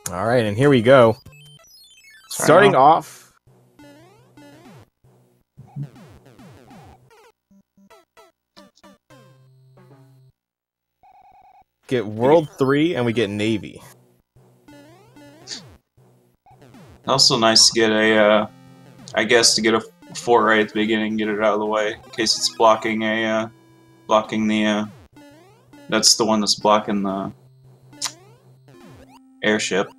All right, and here we go. Starting off. Get World 3 and we get Navy. Also nice to get a, I guess to get a fort right at the beginning, get it out of the way in case it's blocking a, that's the one that's blocking the airship.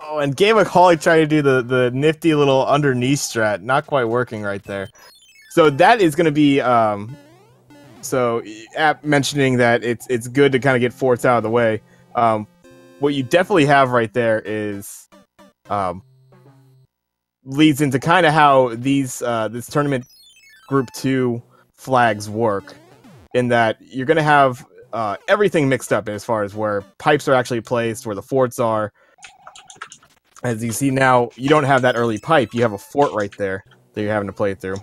Oh, and gameaholic tried to do the nifty little underneath strat, not quite working right there. So that is going to be so app mentioning that it's good to kind of get forts out of the way. What you definitely have right there is leads into kind of how these this tournament group 2 flags work, in that you're going to have everything mixed up as far as where pipes are actually placed, where the forts are. As you see now, you don't have that early pipe. You have a fort right there that you're having to play through.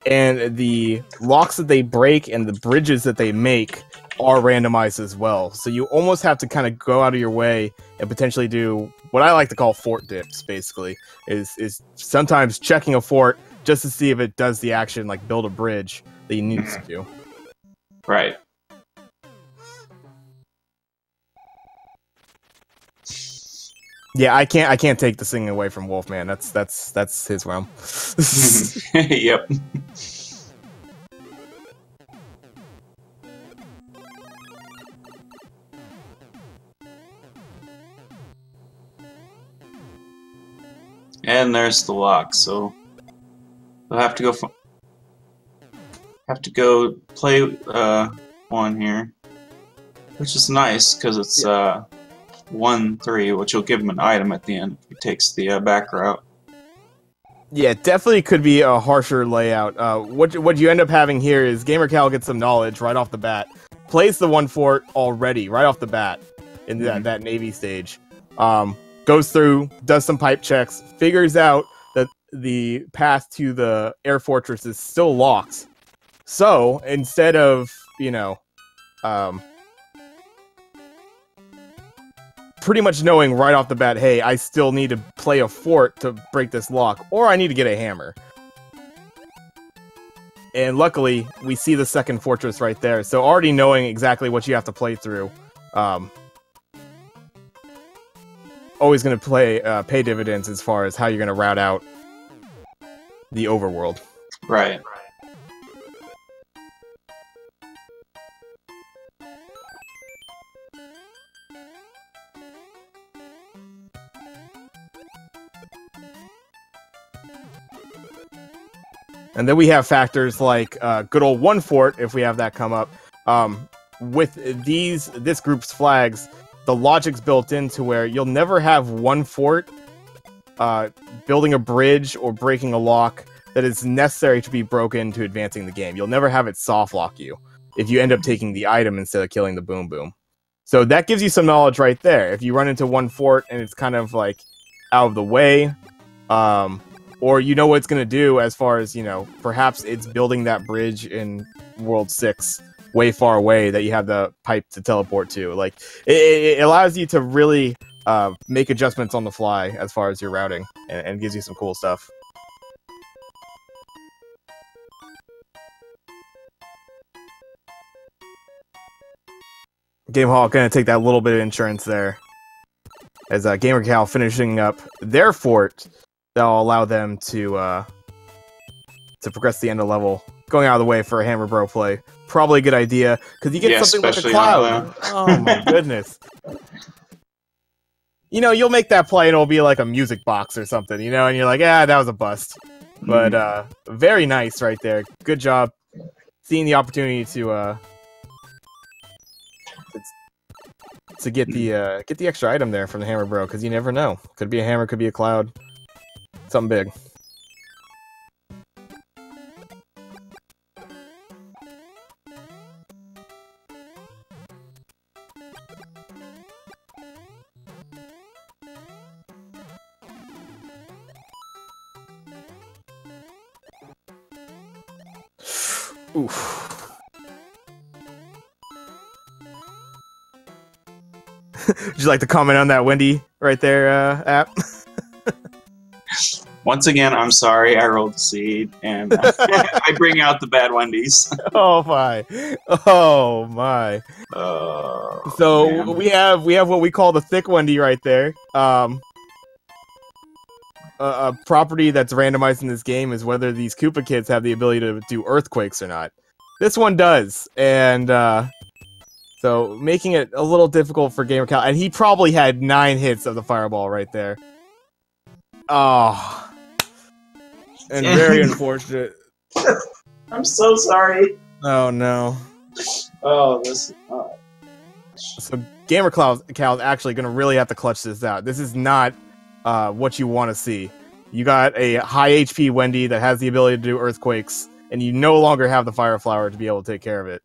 And the locks that they break and the bridges that they make are randomized as well. So you almost have to kind of go out of your way and potentially do what I like to call fort dips, basically. Is sometimes checking a fort just to see if it does the action, like build a bridge, that you need to do. Right. Yeah, I can't take the singing away from Wolfman. That's his realm. Yep. And there's the lock, so we'll have to go play one here, which is nice because it's 1-3, which will give him an item at the end if he takes the back route. Yeah, definitely could be a harsher layout. What you end up having here is gamercal gets some knowledge right off the bat, plays the 1 fort already right off the bat in that Navy stage. Goes through, does some pipe checks, figures out that the path to the air fortress is still locked. So instead of, you know, pretty much knowing right off the bat, hey, I still need to play a fort to break this lock, or I need to get a hammer. And luckily, we see the second fortress right there, so already knowing exactly what you have to play through, always going to pay dividends as far as how you're going to route out the overworld. Right. And then we have factors like good old 1 fort, if we have that come up. With this group's flags, the logic's built into where you'll never have 1 fort building a bridge or breaking a lock that is necessary to be broken to advancing the game. You'll never have it soft lock you if you end up taking the item instead of killing the boom boom. So that gives you some knowledge right there. If you run into 1 fort and it's kind of like out of the way, or you know what it's going to do as far as, you know, perhaps it's building that bridge in World 6 way far away that you have the pipe to teleport to. Like, it allows you to really make adjustments on the fly as far as your routing, and gives you some cool stuff. gameaholic going to take that little bit of insurance there, as gamercal finishing up their fort. That'll allow them to progress to the end of level. Going out of the way for a hammer bro play. Probably a good idea, because you get something like a cloud. Oh my goodness. You know, you'll make that play and it'll be like a music box or something, you know, and you're like, that was a bust. But very nice right there. Good job seeing the opportunity to get the extra item there from the hammer bro, because you never know. Could be a hammer, could be a cloud. Something big. Oof. Would you like to comment on that Wendy right there, app? Once again, I'm sorry. I rolled the seed, and I bring out the bad Wendy's. Oh my! Oh my! So man. we have what we call the thick Wendy right there. A property that's randomized in this game is whether these Koopa kids have the ability to do earthquakes or not. This one does, and so making it a little difficult for gamercal. And he probably had 9 hits of the fireball right there. Oh, and very unfortunate. I'm so sorry. Oh no. Oh, this. So gamercal is actually going to really have to clutch this out. This is not what you want to see. You got a high HP Wendy that has the ability to do earthquakes, and you no longer have the fire flower to be able to take care of it.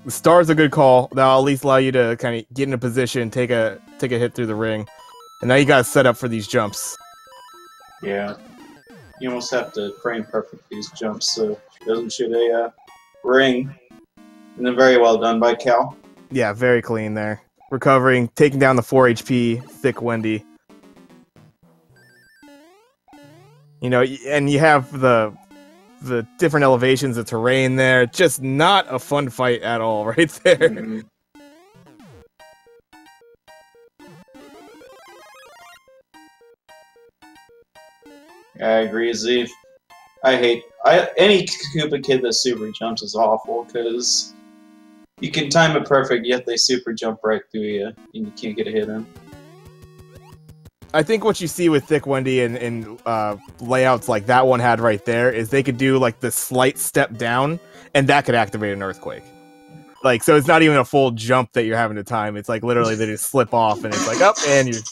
The star's a good call. That'll at least allow you to kind of get in a position, take a hit through the ring, and now you got to set up for these jumps. Yeah, you almost have to frame perfect these jumps so she doesn't shoot a ring. And then very well done by Cal. Yeah, very clean there. Recovering, taking down the 4 HP thick Wendy. You know, and you have the different elevations of terrain there. Just not a fun fight at all, right there. Mm-hmm. I agree, Z. I hate any Koopa kid that super jumps is awful because you can time it perfect, yet they super jump right through you, and you can't get a hit in. I think what you see with Thick Wendy and layouts like that one had right there is they could do like the slight step down, and that could activate an earthquake. Like, so it's not even a full jump that you're having to time. It's like literally they just slip off, and it's like up, and you're.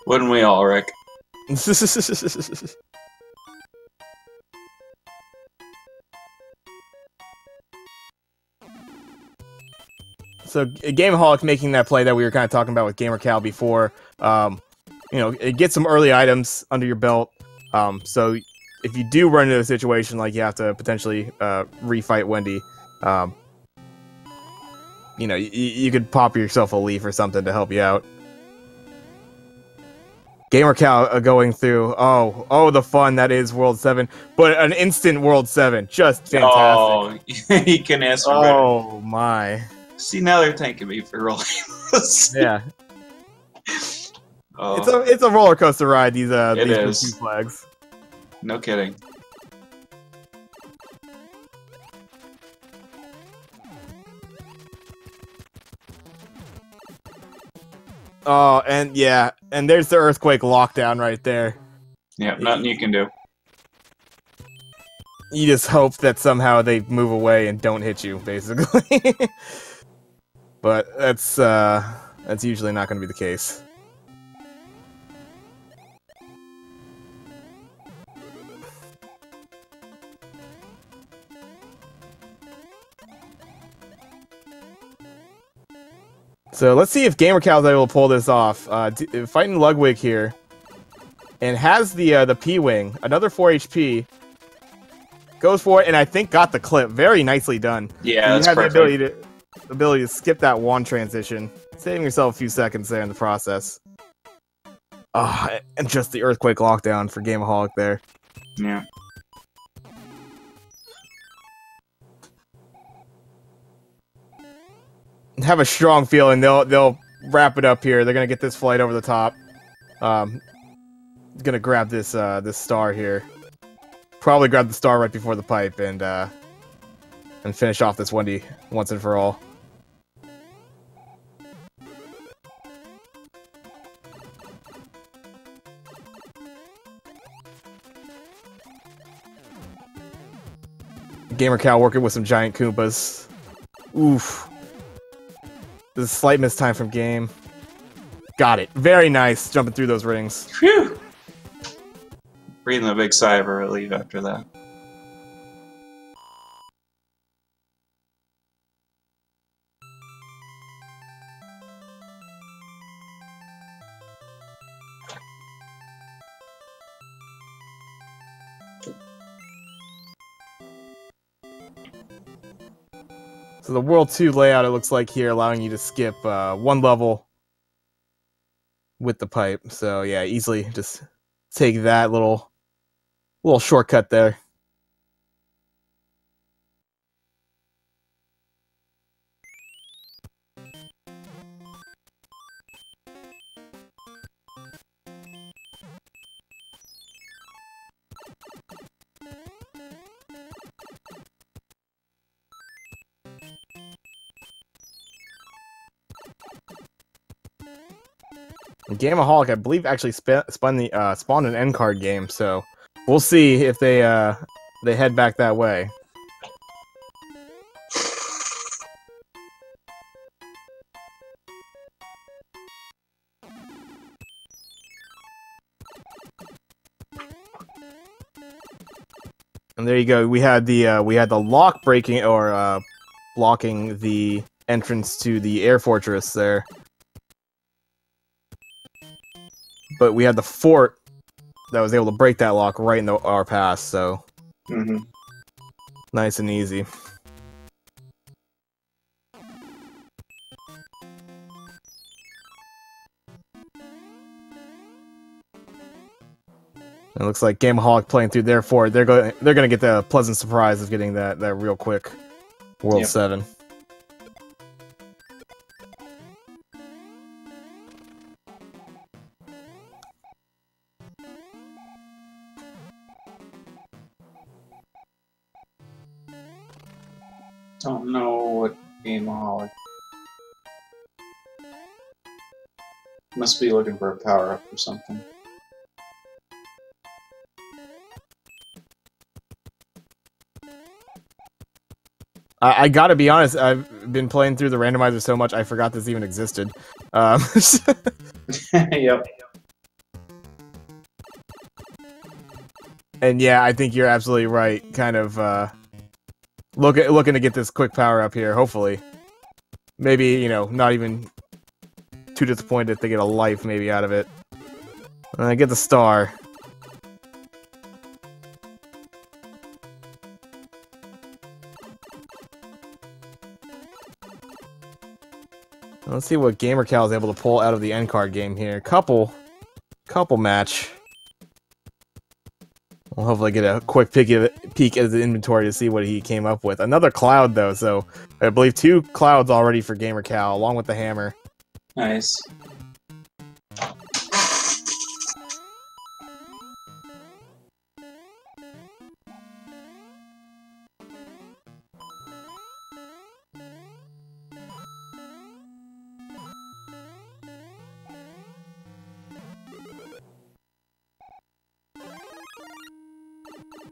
Wouldn't we all, Rick? So gameaholic making that play that we were kind of talking about with gamercal before, you know, it gets some early items under your belt. So if you do run into a situation like you have to potentially refight Wendy, you know, you could pop yourself a leaf or something to help you out. Gamercal going through, oh, the fun that is World 7, but an instant World 7, just fantastic. Oh, he can answer Oh my. See, now they're thanking me for rolling this. Yeah. Oh, It's a roller coaster ride, these is. two flags. No kidding. Oh, and yeah, and there's the earthquake lockdown right there. Yeah, nothing you can do. You just hope that somehow they move away and don't hit you, basically. But that's usually not going to be the case. So let's see if gamercal is able to pull this off. Fighting Ludwig here, and has the P-Wing, another 4 HP. Goes for it, and I think got the clip. Very nicely done. Yeah, that's you have perfect. the ability to skip that wand transition, saving yourself a few seconds there in the process. Oh, and just the earthquake lockdown for gameaholic there. Yeah. Have a strong feeling they'll wrap it up here. They're gonna get this flight over the top. Gonna grab this this star here. Probably grab the star right before the pipe and finish off this Wendy once and for all. Gamercal working with some giant Koopas. Oof. This is a slight mistime from game. Got it. Very nice, jumping through those rings. Phew! Breathing a big sigh of relief after that. So the World 2 layout, it looks like here, allowing you to skip one level with the pipe. So yeah, easily just take that little shortcut there. Gameaholic, I believe, actually spawned an end card game, so we'll see if they head back that way. And there you go. We had the lock breaking or blocking the entrance to the air fortress there. But we had the fort that was able to break that lock right in our pass, so nice and easy. It looks like Gameaholic playing through their fort. They're gonna get the pleasant surprise of getting that real quick World 7. Don't know what gameaholic. Must be looking for a power up or something. I gotta be honest, I've been playing through the randomizer so much I forgot this even existed. Yep. And yeah, I think you're absolutely right. Kind of looking to get this quick power up here, hopefully. Maybe, you know, not even too disappointed if they get a life maybe out of it. Get the star. Let's see what gamercal is able to pull out of the end card game here. Couple match. We'll hopefully get a quick peek at the inventory to see what he came up with. Another cloud, though, so I believe 2 clouds already for gamercal, along with the hammer. Nice.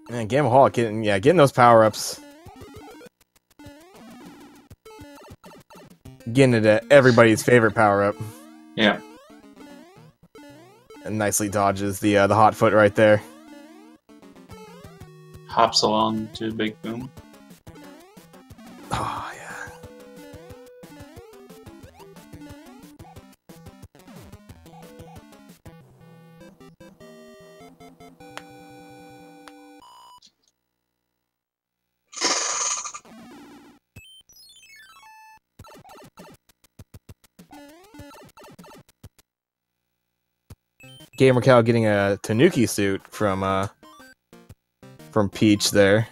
Man, Gameaholic getting those power-ups. Getting it at everybody's favorite power-up. Yeah. And nicely dodges the hot foot right there. Hops along to Big Boom. Oh, yeah. Gamercal getting a Tanuki suit from Peach there.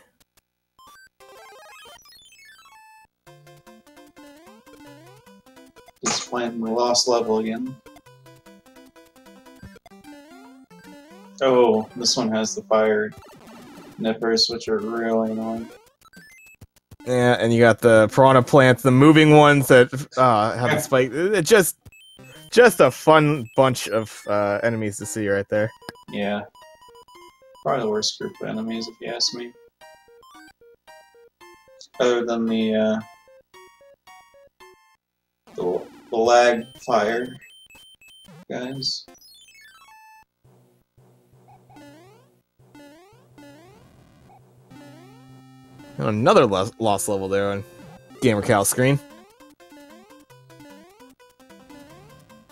Just playing the lost level again. Oh, this one has the fire nippers, which are really annoying. Yeah, and you got the piranha plants, the moving ones that have the spike. It's just a fun bunch of enemies to see right there. Yeah. Probably the worst group of enemies, if you ask me. Other than the lag fire guys. Another lost level there on Gamercal's screen.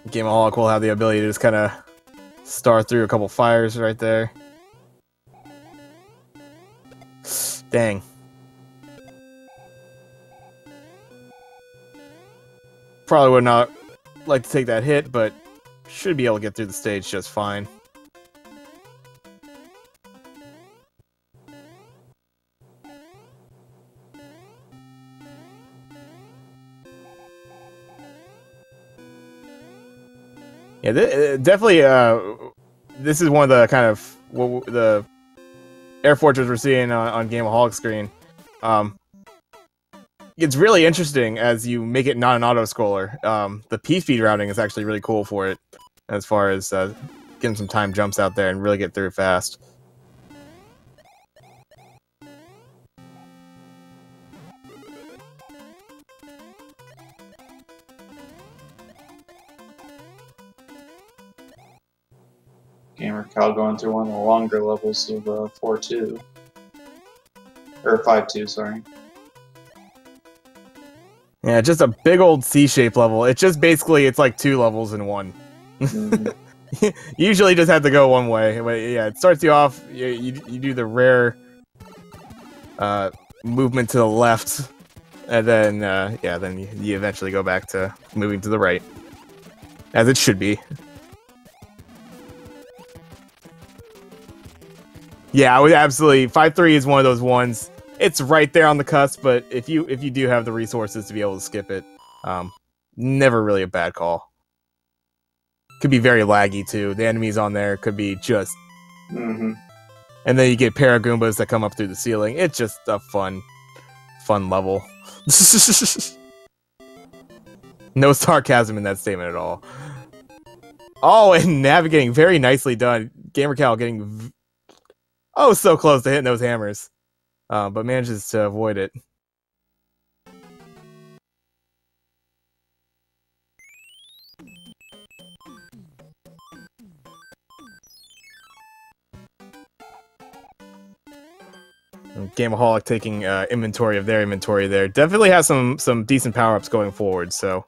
Gameaholic will have the ability to just kind of star through a couple fires right there. Dang. Probably would not like to take that hit, but should be able to get through the stage just fine. Yeah, definitely. This is one of the kind of the air fortress we're seeing on gameaholic screen. It's really interesting as you make it not an auto scroller. The P speed routing is actually really cool for it, as far as getting some time jumps out there and really get through fast. Gamercal going through one of the longer levels of 4-2. Or 5-2, sorry. Yeah, just a big old C-shaped level. It's just basically, it's like 2 levels in one. Mm-hmm. You usually just have to go one way. But yeah, it starts you off, you do the rare movement to the left, and then, yeah, then you eventually go back to moving to the right. As it should be. Yeah, I would absolutely. 5-3 is one of those ones. It's right there on the cusp, but if you do have the resources to be able to skip it, never really a bad call. Could be very laggy too. The enemies on there could be just. Mm-hmm. And then you get Paragoombas that come up through the ceiling. It's just a fun level. No sarcasm in that statement at all. Oh, and navigating very nicely done. Gamercal getting. Oh, so close to hitting those hammers. But manages to avoid it. And gameaholic taking inventory of their inventory there. Definitely has some decent power-ups going forward, so...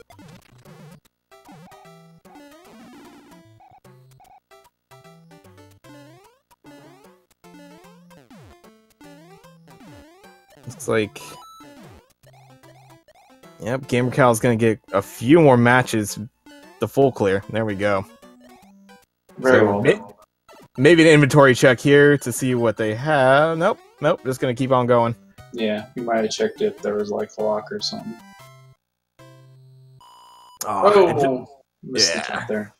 Looks like... Yep, Gamercal's gonna get a few more matches the full clear. There we go. Very well. Maybe an inventory check here to see what they have. Nope, just gonna keep on going. Yeah, you might have checked if there was like a lock or something. Oh, missed the jump there.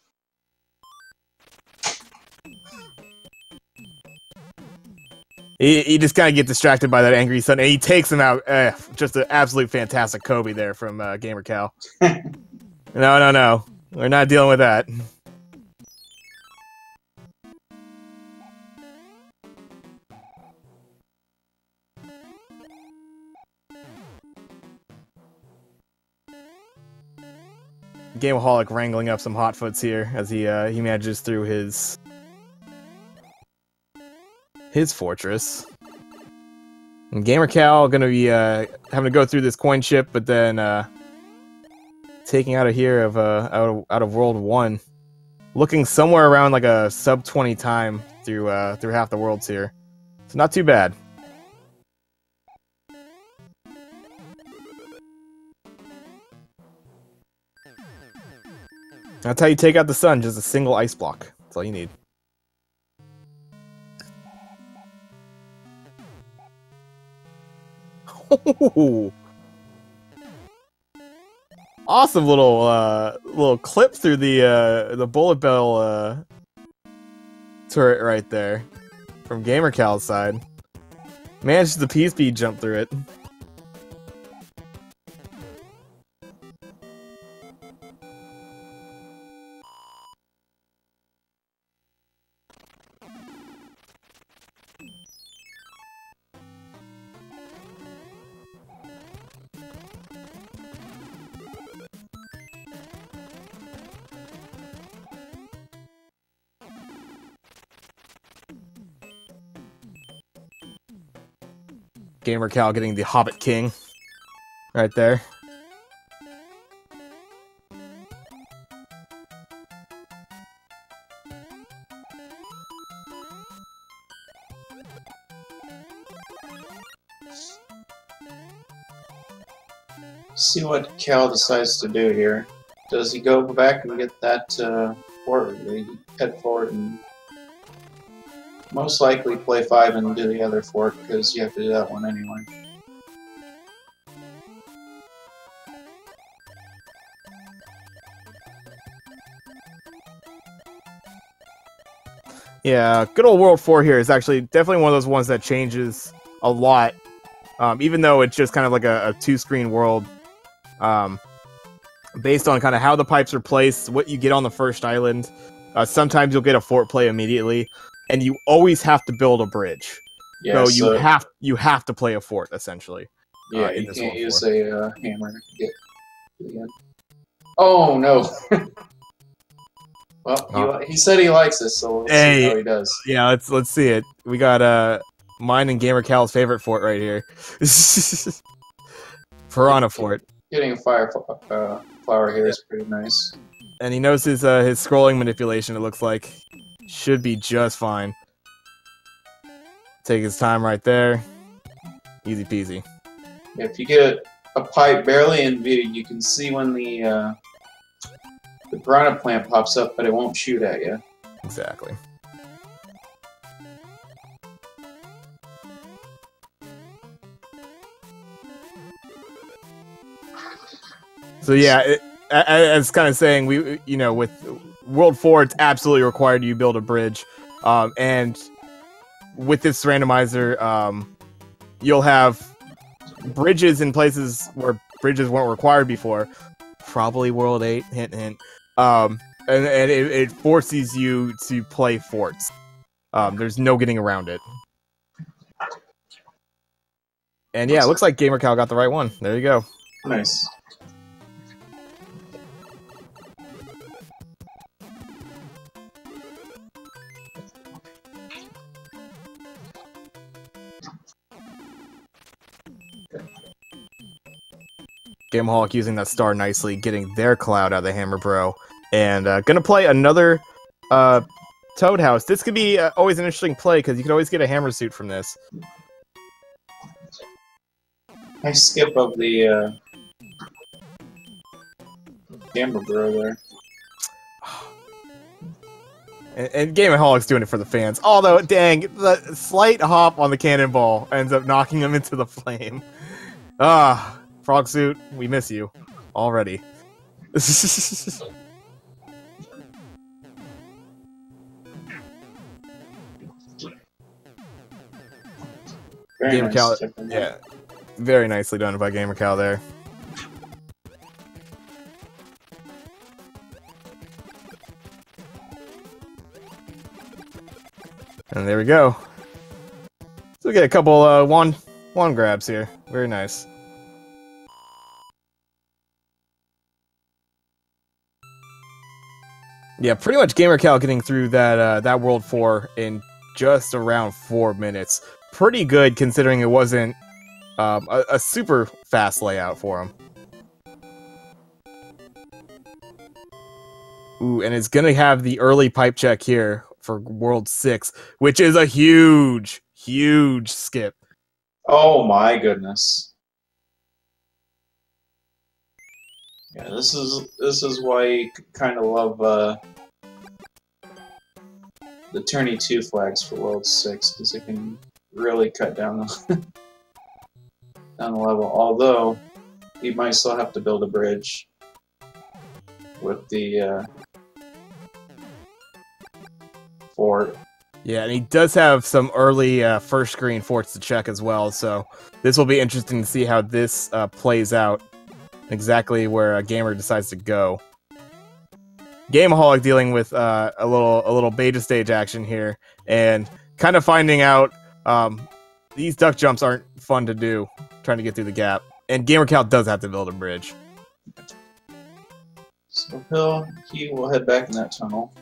He just kind of get distracted by that angry sun, and he takes him out. Just an absolute fantastic Kobe there from Gamercal. No. We're not dealing with that. Gameaholic wrangling up some hotfoots here as he manages through his fortress. And Gamercal gonna be having to go through this coin chip, but then taking out of here of out of World 1, looking somewhere around like a sub 20 time through half the worlds here. It's not too bad. That's how you take out the sun, just a single ice block. That's all you need. Ooh. Awesome little clip through the bullet bell turret right there from Gamercal's side. Managed the P-speed jump through it. Gamercal getting the Hobbit King right there. See what Cal decides to do here. Does he go back and get that fort, or do he head forward and most likely play 5 and do the other fort, because you have to do that one anyway. Yeah, good old World 4 here is actually definitely one of those ones that changes a lot. Even though it's just kind of like a two-screen world. Based on kind of how the pipes are placed, what you get on the first island. Sometimes you'll get a fort play immediately, and you always have to build a bridge. Yeah, so you have to play a fort, essentially. Yeah, you can't use a hammer to get to the end. Oh, no! Well, he said he likes this, so we'll see how he does. Yeah, let's see it. We got mine and gamercal's favorite fort right here. Piranha Fort. Getting a fire flower here is pretty nice. And he knows his scrolling manipulation, it looks like. Should be just fine. Take his time right there. Easy peasy. If you get a pipe barely in view, you can see when the piranha plant pops up, but it won't shoot at you. Exactly. So yeah, as kind of saying, with World 4, it's absolutely required you build a bridge, and with this randomizer, you'll have bridges in places where bridges weren't required before. Probably World 8, hint hint. And it forces you to play forts. There's no getting around it. And yeah, it looks like gamercal got the right one. There you go. Nice. Gameaholic using that star nicely, getting their cloud out of the Hammer Bro. And gonna play another Toad House. This could be always an interesting play, because you could always get a hammer suit from this. Nice skip of the Hammer Bro there. And Gameaholic's doing it for the fans. Although, dang, the slight hop on the cannonball ends up knocking him into the flame. Frog Suit, we miss you already. Gamercal, nice. Yeah, very nicely done by Gamercal there. And there we go. So we get a couple wand grabs here. Very nice. Yeah, pretty much Gamercal getting through that World 4 in just around 4 minutes. Pretty good considering it wasn't a super fast layout for him. Ooh, and it's gonna have the early pipe check here for World 6, which is a huge, huge skip. Oh my goodness. Yeah, this is why you kind of love the Tourney 2 flags for World 6, because it can really cut down the down the level. Although you might still have to build a bridge with the fort. Yeah, and he does have some early first screen forts to check as well, so this will be interesting to see how this plays out. Exactly where a gamer decides to go. Gameaholic dealing with a little beta stage action here, and kind of finding out these duck jumps aren't fun to do, trying to get through the gap. And Gamercal does have to build a bridge. So he will head back in that tunnel.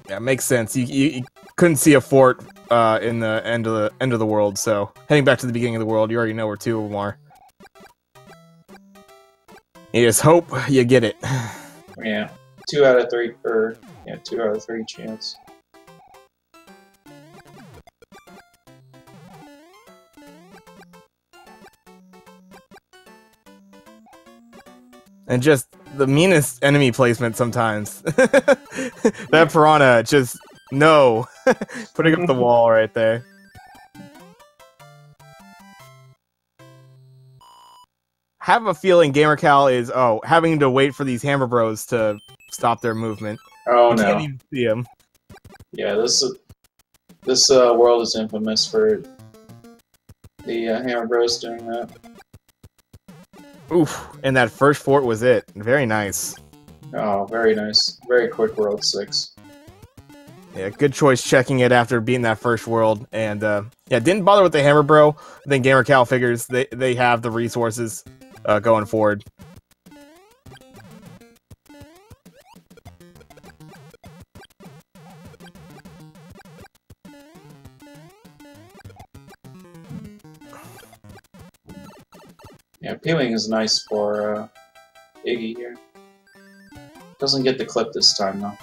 Yeah, makes sense. You couldn't see a fort in the end of the world, so heading back to the beginning of the world, you already know where two of them are. You just hope you get it. Yeah, 2 out of 3, or yeah, 2 out of 3 chance. And just the meanest enemy placement sometimes. That piranha just no. Putting up the wall right there. Have a feeling gamercal is having to wait for these hammer bros to stop their movement. Oh You no! can't even see them. Yeah, this world is infamous for the Hammer Bros doing that. Oof! And that first fort was it. Very nice. Oh, very nice. Very quick World 6. Yeah, good choice checking it after beating that first world. And yeah, didn't bother with the hammer bro. I think gamercal figures they have the resources going forward. Yeah, peeling is nice for Iggy here. Doesn't get the clip this time though.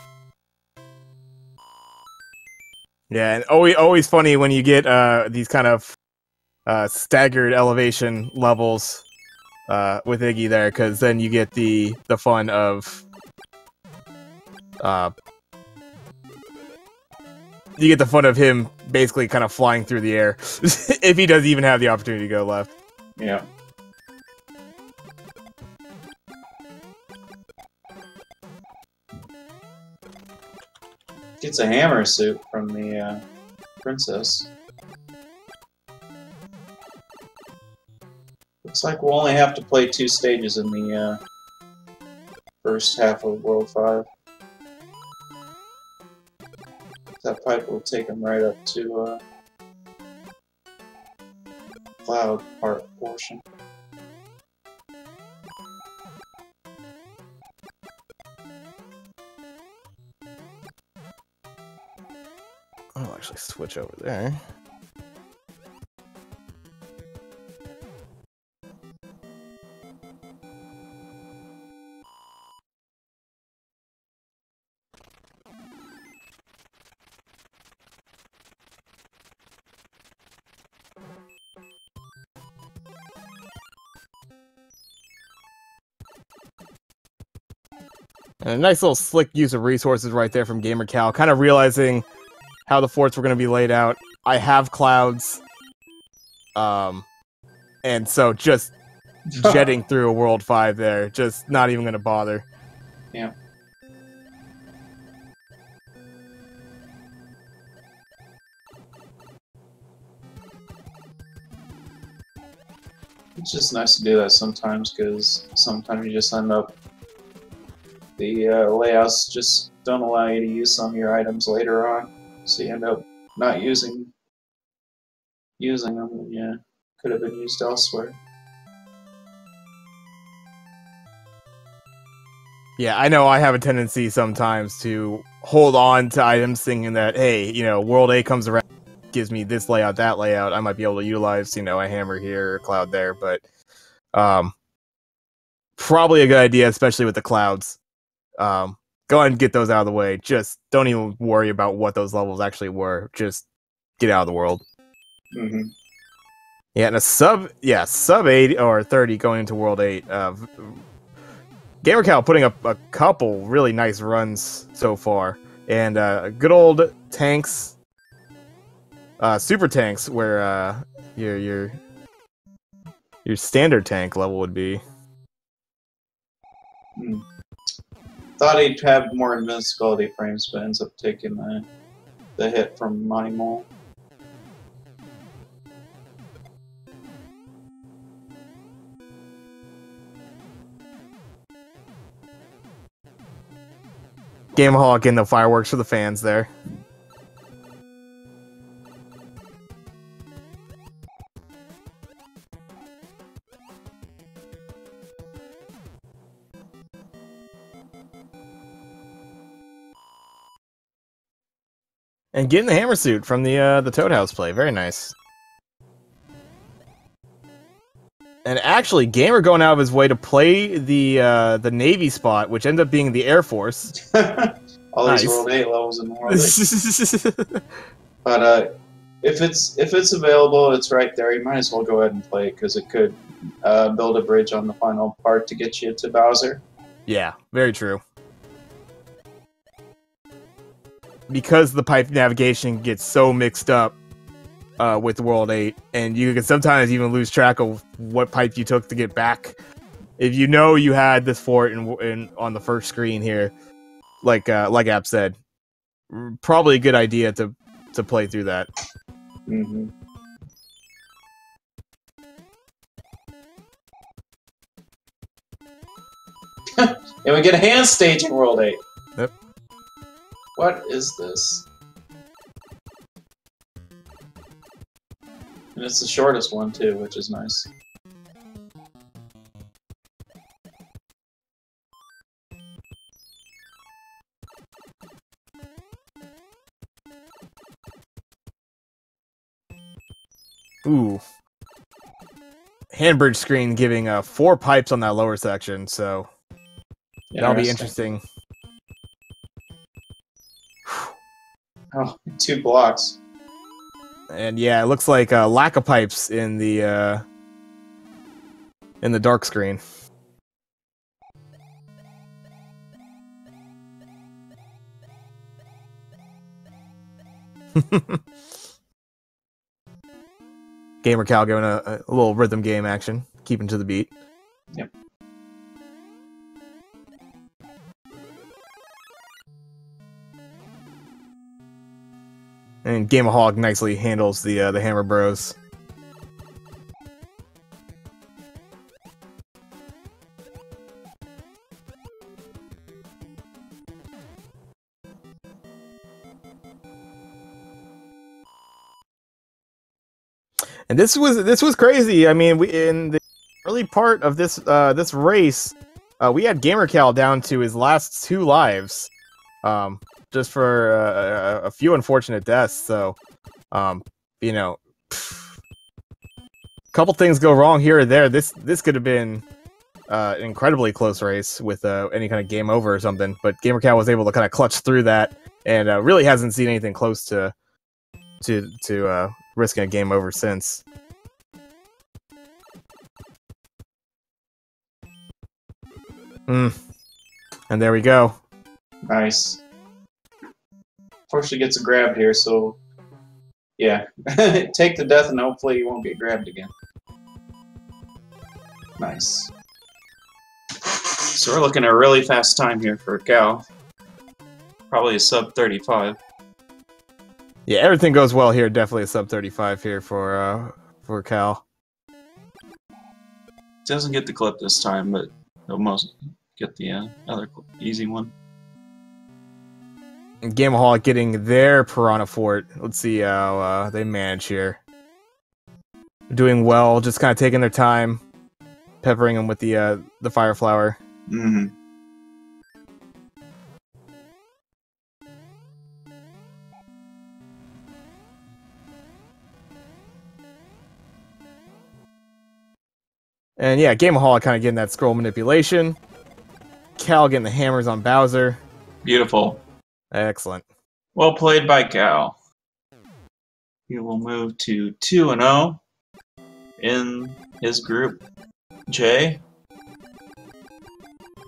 Yeah, and always funny when you get these kind of staggered elevation levels with Iggy there, because then you get the fun of him basically kind of flying through the air if he does even have the opportunity to go left. Yeah. Gets a hammer suit from the princess. Looks like we'll only have to play 2 stages in the first half of World 5. That pipe will take him right up to cloud part portion. I'll actually switch over there. And a nice little slick use of resources right there from gamercal, kind of realizing how the forts were going to be laid out. I have clouds, and so just jetting through a World 5 there, just not even going to bother. Yeah. It's just nice to do that sometimes, because sometimes you just end up... The layouts just don't allow you to use some of your items later on, so you end up not using them when you could have been used elsewhere. Yeah, I know I have a tendency sometimes to hold on to items thinking that, hey, you know, World 8 comes around, gives me this layout, that layout, I might be able to utilize, you know, a hammer here, or a cloud there, but probably a good idea, especially with the clouds. Go ahead and get those out of the way. Just don't even worry about what those levels actually were. Just get out of the world. Mm-hmm. Yeah, and sub 80 or 30 going into World 8. gamercal putting up a couple really nice runs so far, and good old tanks, super tanks, where your standard tank level would be. Thought he'd have more invincibility frames, but ends up taking the hit from Money Mole. Gameaholic getting the fireworks for the fans there. And getting the hammer suit from the Toad House play, very nice. And actually, Gamer going out of his way to play the Navy spot, which ended up being the Air Force. All Nice. these World 8 levels in World 8. But if it's available, it's right there. You might as well go ahead and play it because it could build a bridge on the final part to get you to Bowser. Yeah, very true. Because the pipe navigation gets so mixed up with World 8, and you can sometimes even lose track of what pipe you took to get back. If you know you had this fort in on the first screen here, like App said, probably a good idea to play through that. Mm-hmm. And we get a hand stage in World 8. Yep. What is this? And it's the shortest one too, which is nice. Ooh. Handbridge screen giving 4 pipes on that lower section, so that'll be interesting. Oh, 2 blocks. And yeah, it looks like lack of pipes in the dark screen. gamercal giving a little rhythm game action, keeping to the beat. Yep. And gameaholic nicely handles the Hammer Bros. And this was crazy. I mean, in the early part of this this race, we had gamercal down to his last 2 lives. Just for a few unfortunate deaths, so, you know, a couple things go wrong here or there. This could have been an incredibly close race with any kind of game over or something, but gamercal was able to kind of clutch through that, and really hasn't seen anything close to risking a game over since. And there we go. Nice. Fortunately gets grabbed here, so yeah. Take the death and hopefully you won't get grabbed again. Nice. So we're looking at a really fast time here for Cal. Probably a sub 35. Yeah, everything goes well here. Definitely a sub 35 here for Cal. Doesn't get the clip this time, but he'll most get the other easy one. And gameaholic getting their Piranha Fort. Let's see how they manage here. Doing well, just kind of taking their time, peppering them with the Fire Flower. Mm-hmm. And yeah, gameaholic kind of getting that scroll manipulation. Cal getting the hammers on Bowser. Beautiful. Excellent. Well played by Cal. He will move to 2-0 in his group J.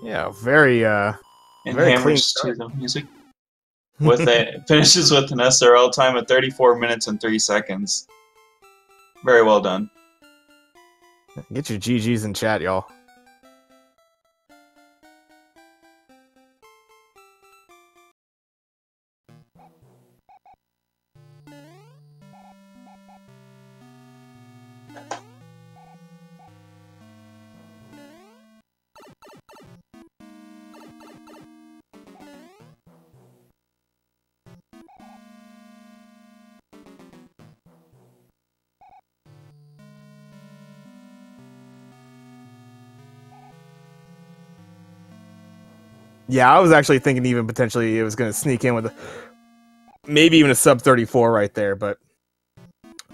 Yeah, very and very hammers to the music. With a finishes with an SRL time of 34 minutes and 3 seconds. Very well done. Get your GGs in chat, y'all. Yeah, I was actually thinking even potentially it was going to sneak in with maybe even a sub 34 right there, but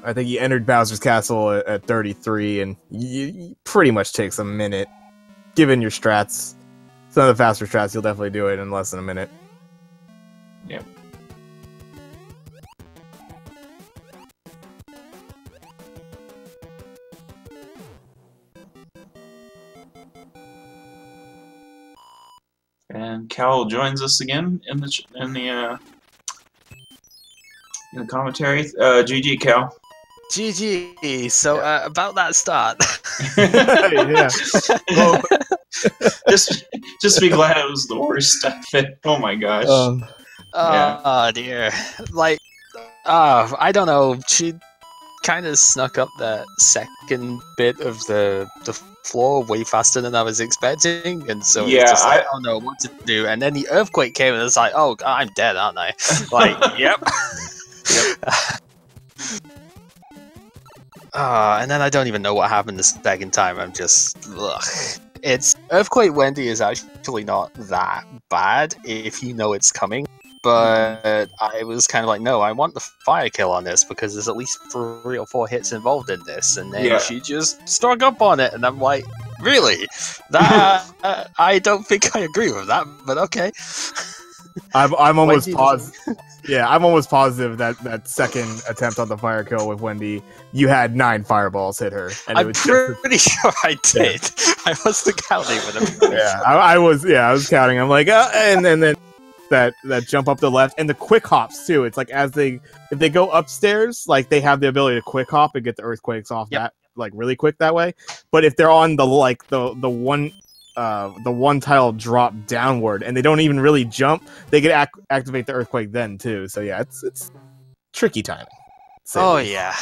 I think you entered Bowser's Castle at 33, and you pretty much takes a minute, given your strats. Some of the faster strats, you'll definitely do it in less than a minute. Yep. And Cal joins us again in the commentary. GG, Cal. GG. So about that start. Yeah. Well, just be glad it was the worst stuff. Oh my gosh. Yeah. Oh dear. Like, I don't know. She kind of snuck up that second bit of the floor way faster than I was expecting, and so Yeah, it's just like, oh no, what to do? And then the earthquake came, and it's like, oh, I'm dead, aren't I? Like, yep. And then I don't even know what happened the second time. I'm just, ugh. It's Earthquake Wendy is actually not that bad if you know it's coming. But I was kind of like, no, I want the fire kill on this because there's at least 3 or 4 hits involved in this, and then she just struck up on it, and I'm like, really? That I don't think I agree with that, but okay. I'm almost positive. Yeah, I'm almost positive that second attempt on the fire kill with Wendy, you had 9 fireballs hit her. And I'm pretty sure I did. Yeah. I wasn't counting with them. Yeah, I was counting. I'm like, and then that jump up the left and the quick hops too. It's like if they go upstairs, like they have the ability to quick hop and get the earthquakes off that like really quick that way. But if they're on the one tile drop downward and they don't even really jump, they can activate the earthquake then too. So yeah, it's tricky timing. Oh yeah.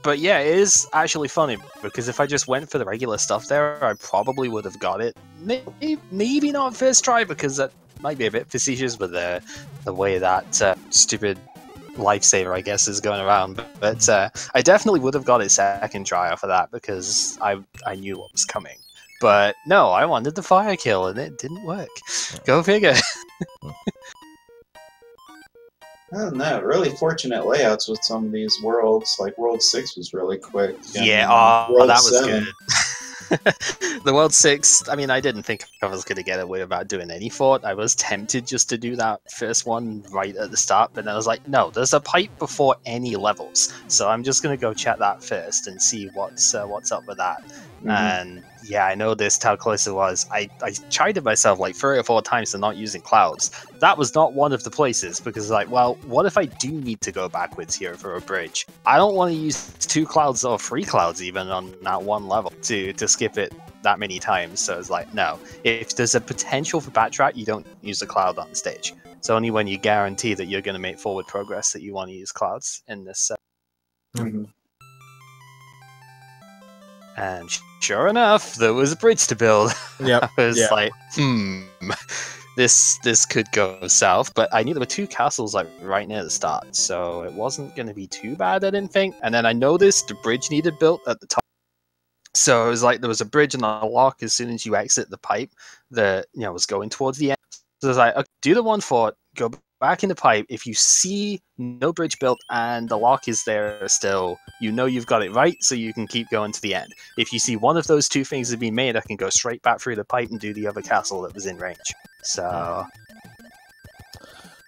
But yeah, it is actually funny because if I just went for the regular stuff there, I probably would have got it. Maybe not first try because that might be a bit facetious with the way that stupid lifesaver, I guess, is going around. But I definitely would have got it second try off of that because I knew what was coming. But no, I wanted the fire kill and it didn't work. Go figure. I don't know. Really fortunate layouts with some of these worlds. Like World 6 was really quick. Yeah, World that was 7. good. The World 6, I mean, I didn't think I was going to get away without doing any fort. I was tempted just to do that first one right at the start, but then I was like, no, there's a pipe before any levels, so I'm just going to go check that first and see what's up with that. And yeah, I noticed how close it was. I chided myself like 3 or 4 times for not using clouds. That was not one of the places, because like, well, what if I do need to go backwards here for a bridge? I don't want to use 2 clouds or 3 clouds even on that one level to skip it that many times. So it's like, no, if there's a potential for backtrack, you don't use a cloud on the stage. It's only when you guarantee that you're going to make forward progress that you want to use clouds in this. And sure enough, there was a bridge to build. Yep. I was like, this could go south. But I knew there were 2 castles like right near the start, so it wasn't going to be too bad, I didn't think. And then I noticed the bridge needed built at the top. So it was like there was a bridge and a lock as soon as you exit the pipe that was going towards the end. So I was like, okay, do the one fort, go back in the pipe. If you see no bridge built and the lock is there still, you know you've got it right, so you can keep going to the end. If you see one of those 2 things have been made, I can go straight back through the pipe and do the other castle that was in range. So,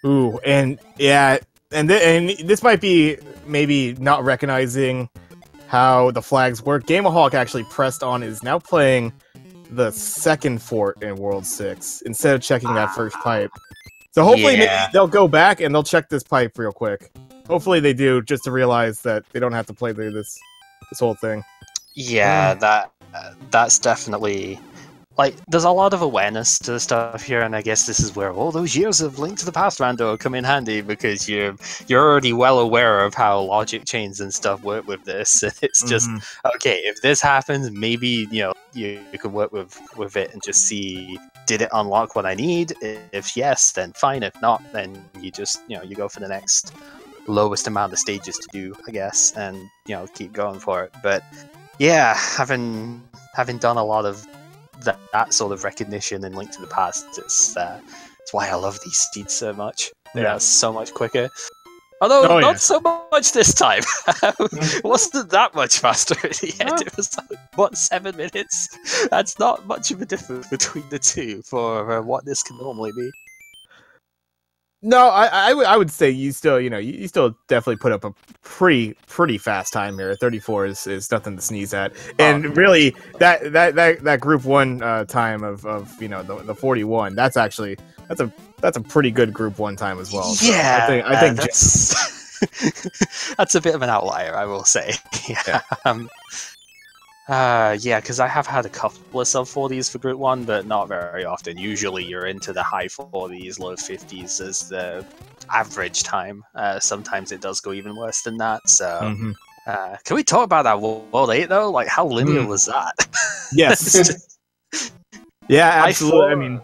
ooh, and yeah, and this might be maybe not recognizing how the flags work. Gameaholic actually pressed on is now playing the second fort in World 6 instead of checking that first pipe. So hopefully maybe they'll go back and they'll check this pipe real quick. Hopefully they do, just to realize that they don't have to play through this whole thing. Yeah, that's definitely... Like, there's a lot of awareness to the stuff here, and I guess this is where all those years of Link to the Past rando come in handy, because you're already well aware of how logic chains and stuff work with this. It's just, okay, if this happens, maybe, you can work with it and just see, did it unlock what I need? If yes, then fine. If not, then you just, you go for the next lowest amount of stages to do, I guess, and, keep going for it. But, yeah, having done a lot of that sort of recognition in Link to the Past, it's why I love these seeds so much. They're so much quicker. Although not so much this time. It wasn't that much faster at the end. It was like, 7 minutes? That's not much of a difference between the two for what this can normally be. No, I would say you still, you still definitely put up a pretty fast time here. 34 is nothing to sneeze at. And really, that group 1 time of the 41, that's a pretty good group 1 time as well. So Yeah, I think that's that's a bit of an outlier, I will say. Yeah. Yeah, because I have had a couple of sub 40s for Group 1, but not very often. Usually you're into the high 40s, low 50s as the average time. Sometimes it does go even worse than that, so... can we talk about that World 8, though? Like, how linear was that? Yes. Yeah, absolutely.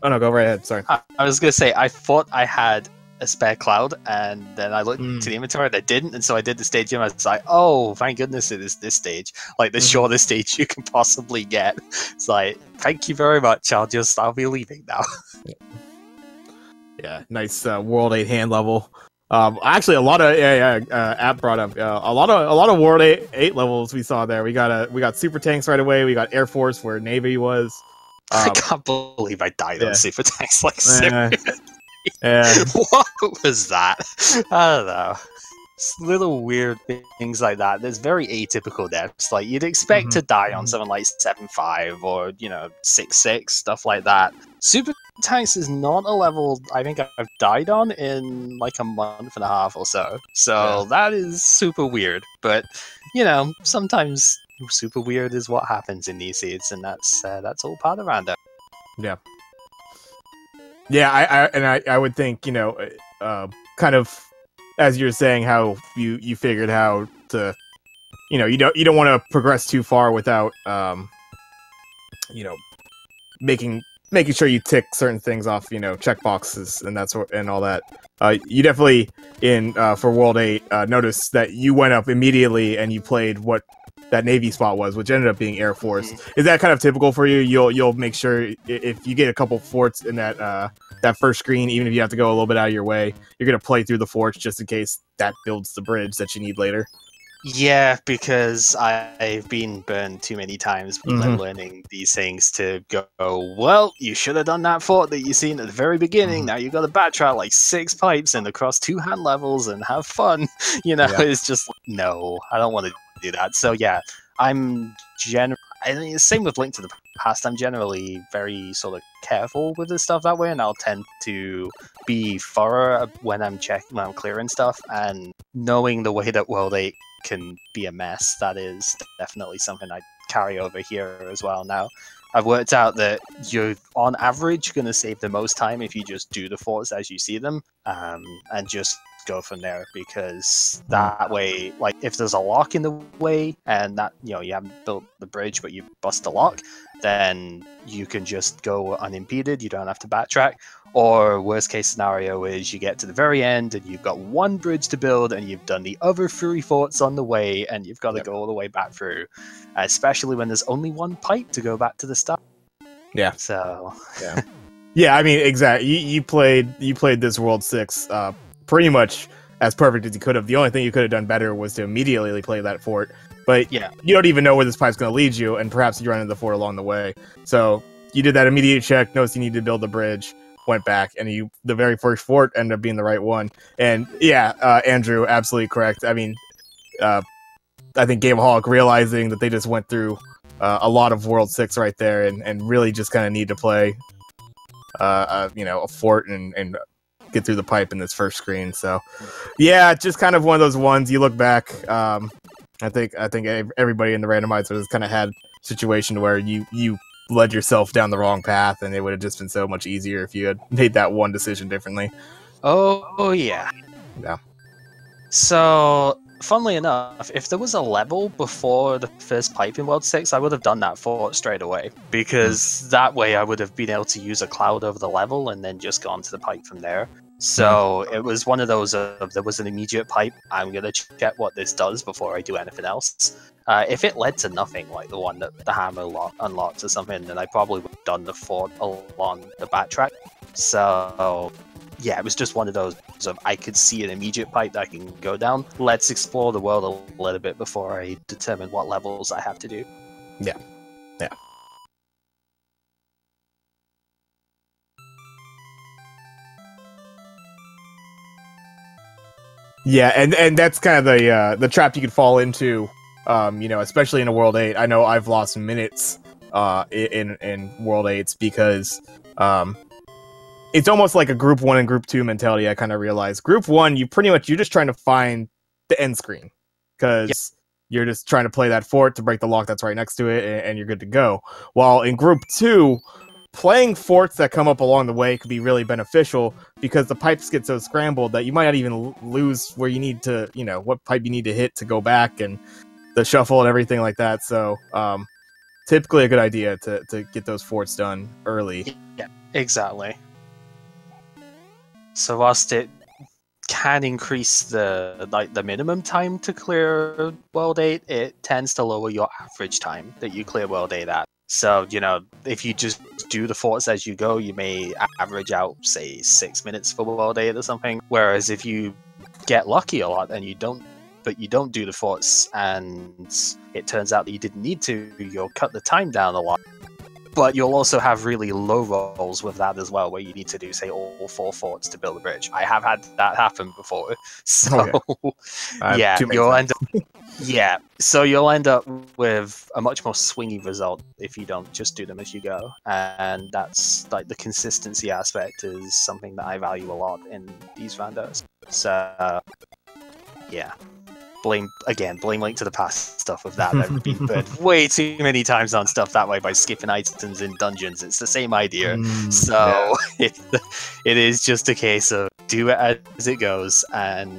Oh no, go right ahead, sorry. I was going to say, I thought I had a spare cloud, and then I looked to the inventory and I didn't, and so I did the stage and I was like, oh, thank goodness it is this stage. Like, the shortest stage you can possibly get. It's like, thank you very much, I'll be leaving now. Yeah, nice World 8 hand level. Actually, a lot of App brought up a lot of World 8 levels we saw there. We got Super Tanks right away. We got Air Force where Navy was. I can't believe I died on Super Tanks. Like, seriously. Yeah. What was that? I don't know. It's little weird things like that. There's very atypical deaths. Like, you'd expect to die on something like 7.5 or 6.6, stuff like that. Super Tanks is not a level I think I've died on in like a month and a half or so. So that is super weird. But sometimes super weird is what happens in these seeds, and that's all part of random. Yeah. Yeah, I would think, kind of as you're saying how you figured how to, you don't want to progress too far without, making sure you tick certain things off, checkboxes and all that. You definitely for World 8 noticed that you went up immediately and you played what that Navy spot was, which ended up being Air Force. Is that kind of typical for you? You'll make sure if you get a couple forts in that first screen, even if you have to go a little bit out of your way, you're gonna play through the forts just in case that builds the bridge that you need later. Yeah, because I've been burned too many times when learning these things to go, well, you should have done that fort that you seen at the very beginning. Now you got to backtrack like 6 pipes and across 2 hand levels and have fun. It's just, no, I don't want to do that. So yeah, I'm same with Link to the Past. I'm generally very sort of careful with this stuff that way, and I'll tend to be thorough when I'm clearing stuff, and knowing the way that World 8 can be a mess, that is definitely something I carry over here as well. Now, I've worked out that you're on average going to save the most time if you just do the forts as you see them, and just go from there, because that way, like, if there's a lock in the way and that you haven't built the bridge but you bust the lock, then you can just go unimpeded. You don't have to backtrack. Or worst case scenario is you get to the very end and you've got 1 bridge to build and you've done the other 3 forts on the way and you've got to go all the way back through, especially when there's only 1 pipe to go back to the start. Yeah. So yeah, I mean, exactly. You played this World 6 pretty much as perfect as you could have. The only thing you could have done better was to immediately play that fort. But you don't even know where this pipe's going to lead you, and perhaps you run into the fort along the way. So you did that immediate check, noticed you needed to build the bridge, went back, and the very first fort ended up being the right one. And Andrew, absolutely correct. I mean, I think Gameaholic realizing that they just went through a lot of World 6 right there, and really just kind of need to play a fort and get through the pipe in this first screen. So yeah, just kind of one of those ones you look back. I think everybody in the randomizer has kind of had a situation where you led yourself down the wrong path, and it would have just been so much easier if you had made that one decision differently. Oh yeah. So, funnily enough, if there was a level before the first pipe in World 6, I would have done that fort straight away, because that way I would have been able to use a cloud over the level and then just gone to the pipe from there. So it was one of those there was an immediate pipe, I'm going to check what this does before I do anything else. If it led to nothing, like the one that the hammer unlocked or something, then I probably would have done the fort along the backtrack. So yeah, it was just one of those of I could see an immediate pipe that I can go down. Let's explore the world a little bit before I determine what levels I have to do. Yeah. Yeah, and that's kind of the trap you could fall into, especially in a World 8. I know I've lost minutes in World 8s because it's almost like a Group 1 and Group 2 mentality. I kind of realized Group 1, you're just trying to find the end screen because you're just trying to play that fort to break the lock that's right next to it, and you're good to go. While in Group 2, playing forts that come up along the way could be really beneficial because the pipes get so scrambled that you might not even lose where you need to, what pipe you need to hit to go back and the shuffle and everything like that. So typically a good idea to get those forts done early. Yeah, exactly. So whilst it can increase the minimum time to clear World 8, it tends to lower your average time that you clear World 8 at. So, if you just do the forts as you go, you may average out, say, 6 minutes for World 8 or something. Whereas if you get lucky a lot and you don't do the forts and it turns out that you didn't need to, you'll cut the time down a lot. But you'll also have really low rolls with that as well, where you need to do, say, all 4 forts to build a bridge. I have had that happen before. So, yeah, you'll end up... Yeah, so you'll end up with a much more swingy result if you don't just do them as you go. And that's, like, the consistency aspect is something that I value a lot in these randos. So, yeah. Blame Link to the Past stuff with that. I've been burned way too many times on stuff that way by skipping items in dungeons. It's the same idea. So it is just a case of do it as it goes, and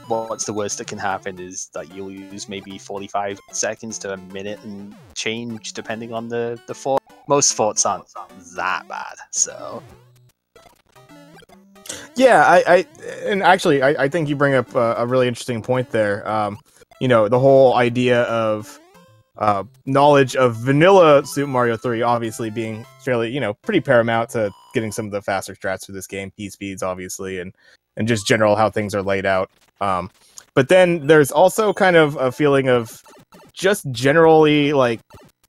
what's the worst that can happen is that you lose maybe 45 seconds to a minute and change depending on the fort. Most forts aren't that bad, so... Yeah, I think you bring up a really interesting point there. The whole idea of knowledge of vanilla Super Mario 3 obviously being fairly, pretty paramount to getting some of the faster strats for this game, key speeds obviously, and just general how things are laid out. But then there's also kind of a feeling of just generally like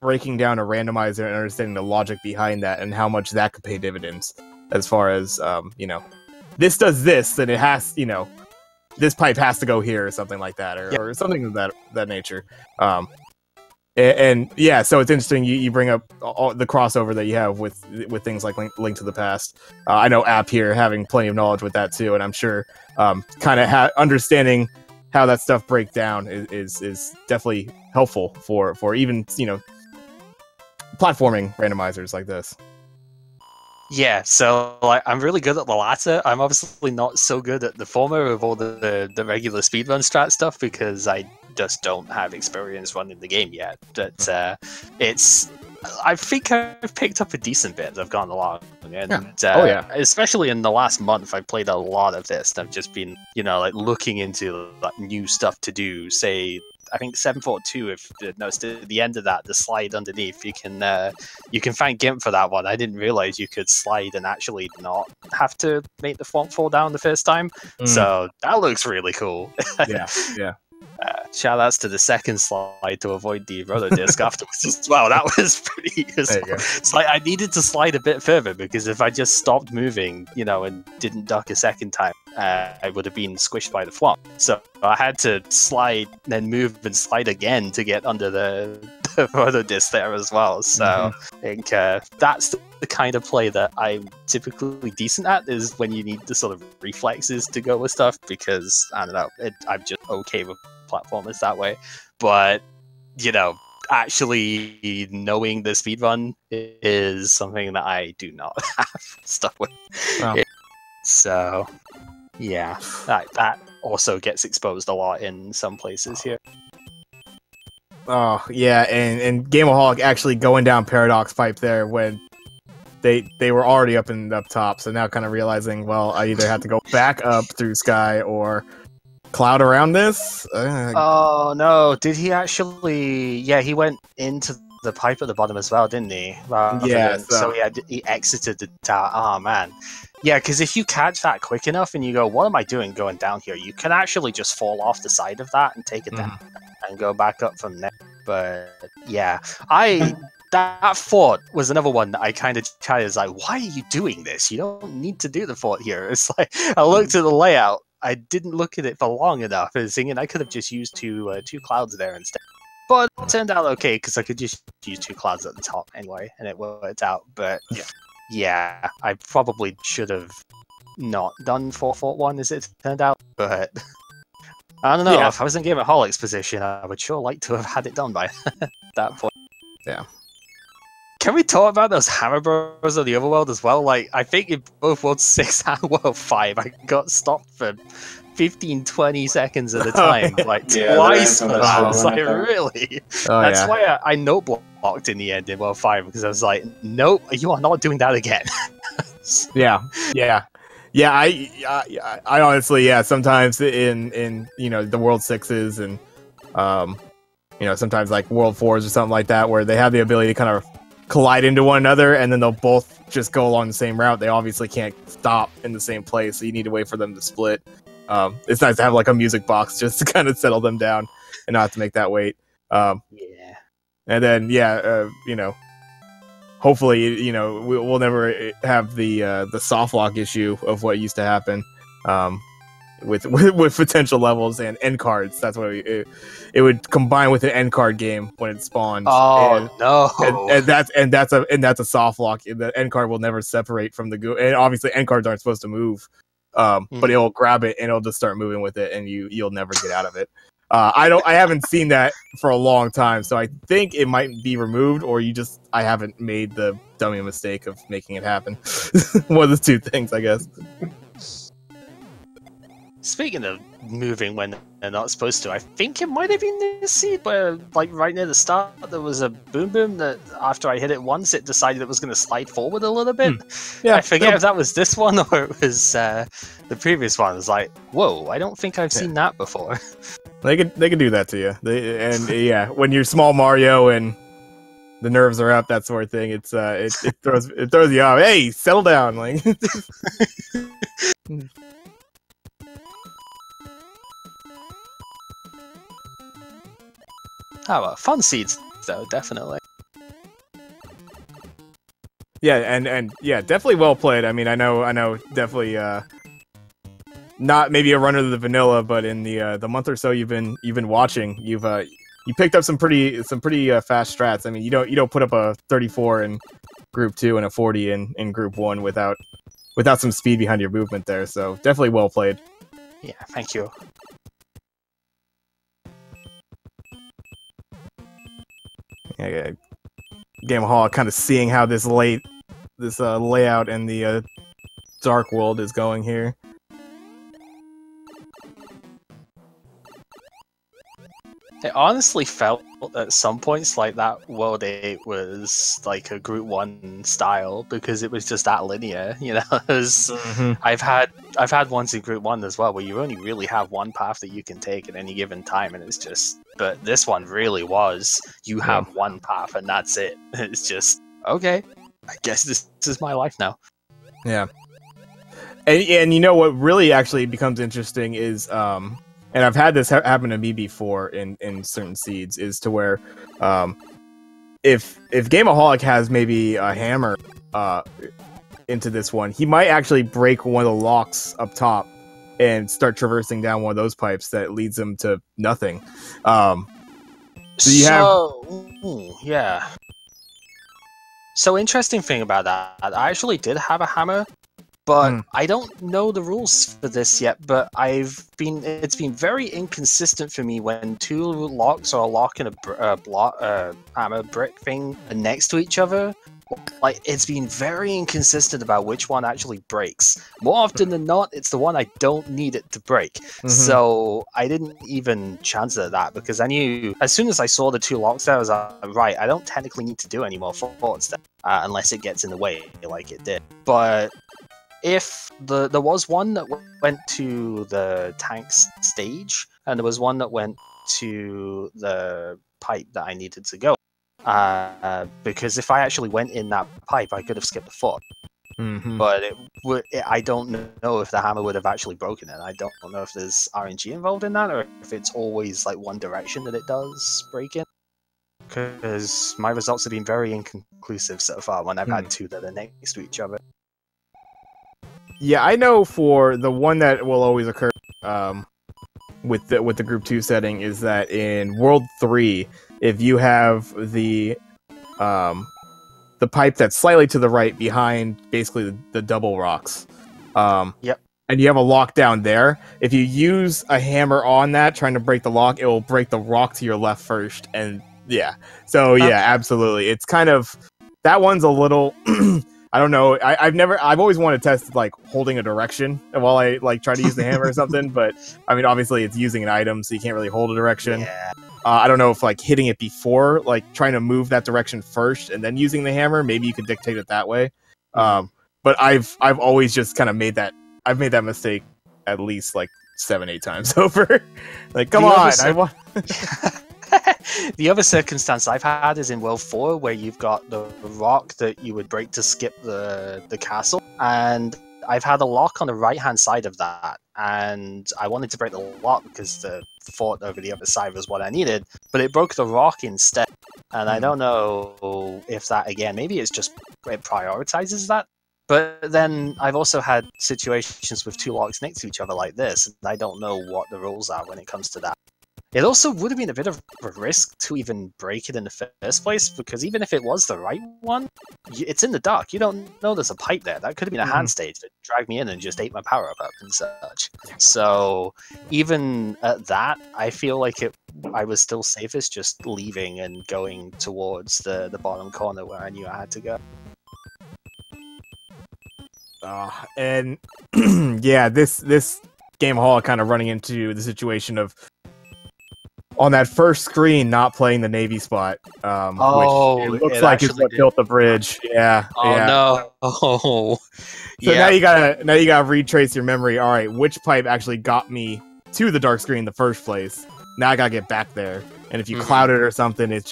breaking down a randomizer and understanding the logic behind that and how much that could pay dividends as far as this does this, then it has, this pipe has to go here or something like that, or something of that nature. And yeah, so it's interesting you bring up all the crossover that you have with things like Link to the Past. I know App here having plenty of knowledge with that too, and I'm sure kind of understanding how that stuff breaks down is definitely helpful for even platforming randomizers like this. Yeah, so I'm really good at the latter. I'm obviously not so good at the former of all the regular speedrun strat stuff because I just don't have experience running the game yet. But I think I've picked up a decent bit as I've gone along. And especially in the last month, I've played a lot of this. And I've just been, looking into new stuff to do. Say, I think 742, if you noticed at the end of that, the slide underneath, you can thank GIMP for that one. I didn't realize you could slide and actually not have to make the font fall down the first time. So that looks really cool. Yeah. Shout outs to the second slide to avoid the roller disc afterwards as well. That was pretty useful. It's like I needed to slide a bit further because if I just stopped moving, and didn't duck a second time, I would have been squished by the flop. So I had to slide, then move and slide again to get under the roller disc there as well. So I think that's the kind of play that I'm typically decent at, is when you need the sort of reflexes to go with stuff, because I don't know, I'm just okay with platformers that way. But actually knowing the speedrun is something that I do not have stuff with. Wow. So yeah, that also gets exposed a lot in some places here. Oh yeah, and Gameaholic actually going down Paradox pipe there when they were already up top, so now kind of realizing, well, I either have to go back up through Sky or cloud around this. Oh no, did he actually? Yeah, he went into the pipe at the bottom as well, didn't he? So he exited the tower. Oh man, yeah, because if you catch that quick enough and you go, what am I doing going down here? You can actually just fall off the side of that and take it down and go back up from there. But yeah, that fort was another one that I kind of tried as like, why are you doing this? You don't need to do the fort here. It's like, I looked at the layout I didn't look at it for long enough. I was thinking I could have just used two clouds there instead. But it turned out okay, because I could just use 2 clouds at the top anyway, and it worked out. But yeah, I probably should have not done 4-Fort-1 as it turned out. But I don't know, if I was in Gameaholic's position, I would sure like to have had it done by that point. Yeah. Can we talk about those Hammer Bros of the Overworld as well? Like, I think in both World 6 and World 5, I got stopped for 15-20 seconds at a time, like twice. I was like, really? That's why I note blocked in the end in World 5, because I was like, nope, you are not doing that again. Yeah. I honestly, sometimes in the World 6s and sometimes like World 4s or something like that, where they have the ability to kind of collide into one another, and then they'll both just go along the same route. They obviously can't stop in the same place, so you need to wait for them to split. It's nice to have like a music box just to kind of settle them down and not have to make that wait. And then hopefully we'll never have the soft lock issue of what used to happen with potential levels and end cards. That's what it would combine with an end card game when it spawns. And that's a soft lock. The end card will never separate from the goo, and obviously end cards aren't supposed to move. But it'll grab it and it'll just start moving with it, and you'll never get out of it. I haven't seen that for a long time, so I think it might be removed, or I haven't made the dummy mistake of making it happen. One of the two things, I guess. Speaking of moving when they're not supposed to, I think it might have been this seed where, like, right near the start, there was a boom boom that after I hit it once, it decided it was going to slide forward a little bit. I forget if that was this one or it was the previous one. It was like, whoa, I don't think I've seen that before. They can do that to you. When you're small Mario and the nerves are up, that sort of thing, it throws you off. Hey, settle down, like. Oh, fun seeds though, definitely. Yeah, and definitely well played. I mean, I know, definitely not maybe a runner of the vanilla, but in the month or so you've been watching, you picked up some pretty fast strats. I mean, you don't put up a 34 in Group 2 and a 40 in Group 1 without some speed behind your movement there. So definitely well played. Yeah, thank you. Yeah, Gameaholic kind of seeing how this layout in the Dark World is going here. It honestly felt at some points like that World 8 was like a Group 1 style, because it was just that linear, I've had ones in Group 1 as well where you only really have one path that you can take at any given time, and it's just, but this one really was, you have one path and that's it. It's just, okay, I guess this is my life now. Yeah. And what really actually becomes interesting is, and I've had this happen to me before in certain seeds, is to where if Gameaholic has maybe a hammer into this one, he might actually break one of the locks up top and start traversing down one of those pipes that leads him to nothing. Yeah. So interesting thing about that, I actually did have a hammer, but I don't know the rules for this yet, but it's been very inconsistent for me when 2 locks or a lock and a hammer brick thing are next to each other. Like, it's been very inconsistent about which one actually breaks. More often than not, it's the one I don't need it to break. So I didn't even chance at that, because I knew as soon as I saw the 2 locks there, I was like, right, I don't technically need to do any more forwards there, unless it gets in the way like it did. But if there was one that went to the tanks stage, and there was one that went to the pipe that I needed to go, because if I actually went in that pipe, I could have skipped a foot. But I don't know if the hammer would have actually broken it. I don't know if there's RNG involved in that, or if it's always like one direction that it does break in. Because my results have been very inconclusive so far when I've had 2 that are next to each other. Yeah, I know for the one that will always occur, with the group 2 setting is that in World 3, if you have the pipe that's slightly to the right behind basically the double rocks, Yep. and you have a lock down there, if you use a hammer on that trying to break the lock, it will break the rock to your left first, and yeah. So yeah, absolutely. It's kind of, that one's a little I don't know. I've always wanted to test like holding a direction while I like try to use the hammer or something, but I mean obviously it's using an item, so you can't really hold a direction. Yeah. I don't know if like hitting it before, like trying to move that direction first and then using the hammer, maybe you could dictate it that way. But I've always just kind of made that mistake at least like 7-8 times over. Like, come on, I want. The other circumstance I've had is in World 4, where you've got the rock that you would break to skip the castle, and I've had a lock on the right-hand side of that, and I wanted to break the lock because the fort over the other side was what I needed, but it broke the rock instead, and I don't know if that, again, maybe it's just, it prioritizes that, but then I've also had situations with 2 locks next to each other like this, and I don't know what the rules are when it comes to that. It also would have been a bit of a risk to even break it in the first place, because even if it was the right one, it's in the dark. You don't know there's a pipe there. That could have been a hand stage that dragged me in and just ate my power-up and such. So even at that, I feel like I was still safest just leaving and going towards the bottom corner where I knew I had to go. And yeah, this gameaholic kind of running into the situation of, on that first screen, not playing the Navy spot, which it looks like it's what built the bridge. Yeah. No. Oh. So now you gotta retrace your memory. All right, which pipe actually got me to the dark screen in the first place? Now I gotta get back there. And if you cloud it or something, it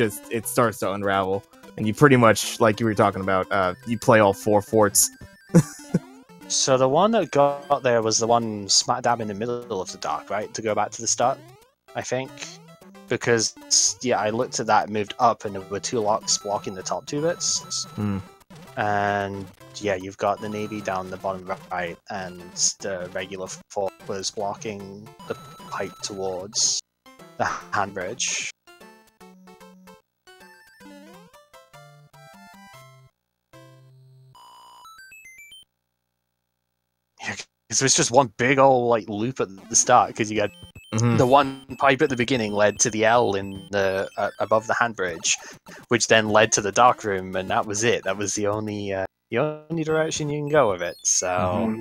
starts to unravel. And you pretty much, like you were talking about, you play all 4 forts. So the one that got there was the one smack dab in the middle of the dark, right? To go back to the start, I think. Because, yeah, I looked at that, moved up, and there were 2 locks blocking the top 2 bits. And, yeah, you've got the Navy down the bottom right, and the regular fort was blocking the pipe towards the hand bridge. Yeah, because it was just one big old, like, loop at the start, because you had the one pipe at the beginning led to the L in the above the hand bridge, which then led to the dark room, and that was it. That was the only direction you can go with it. So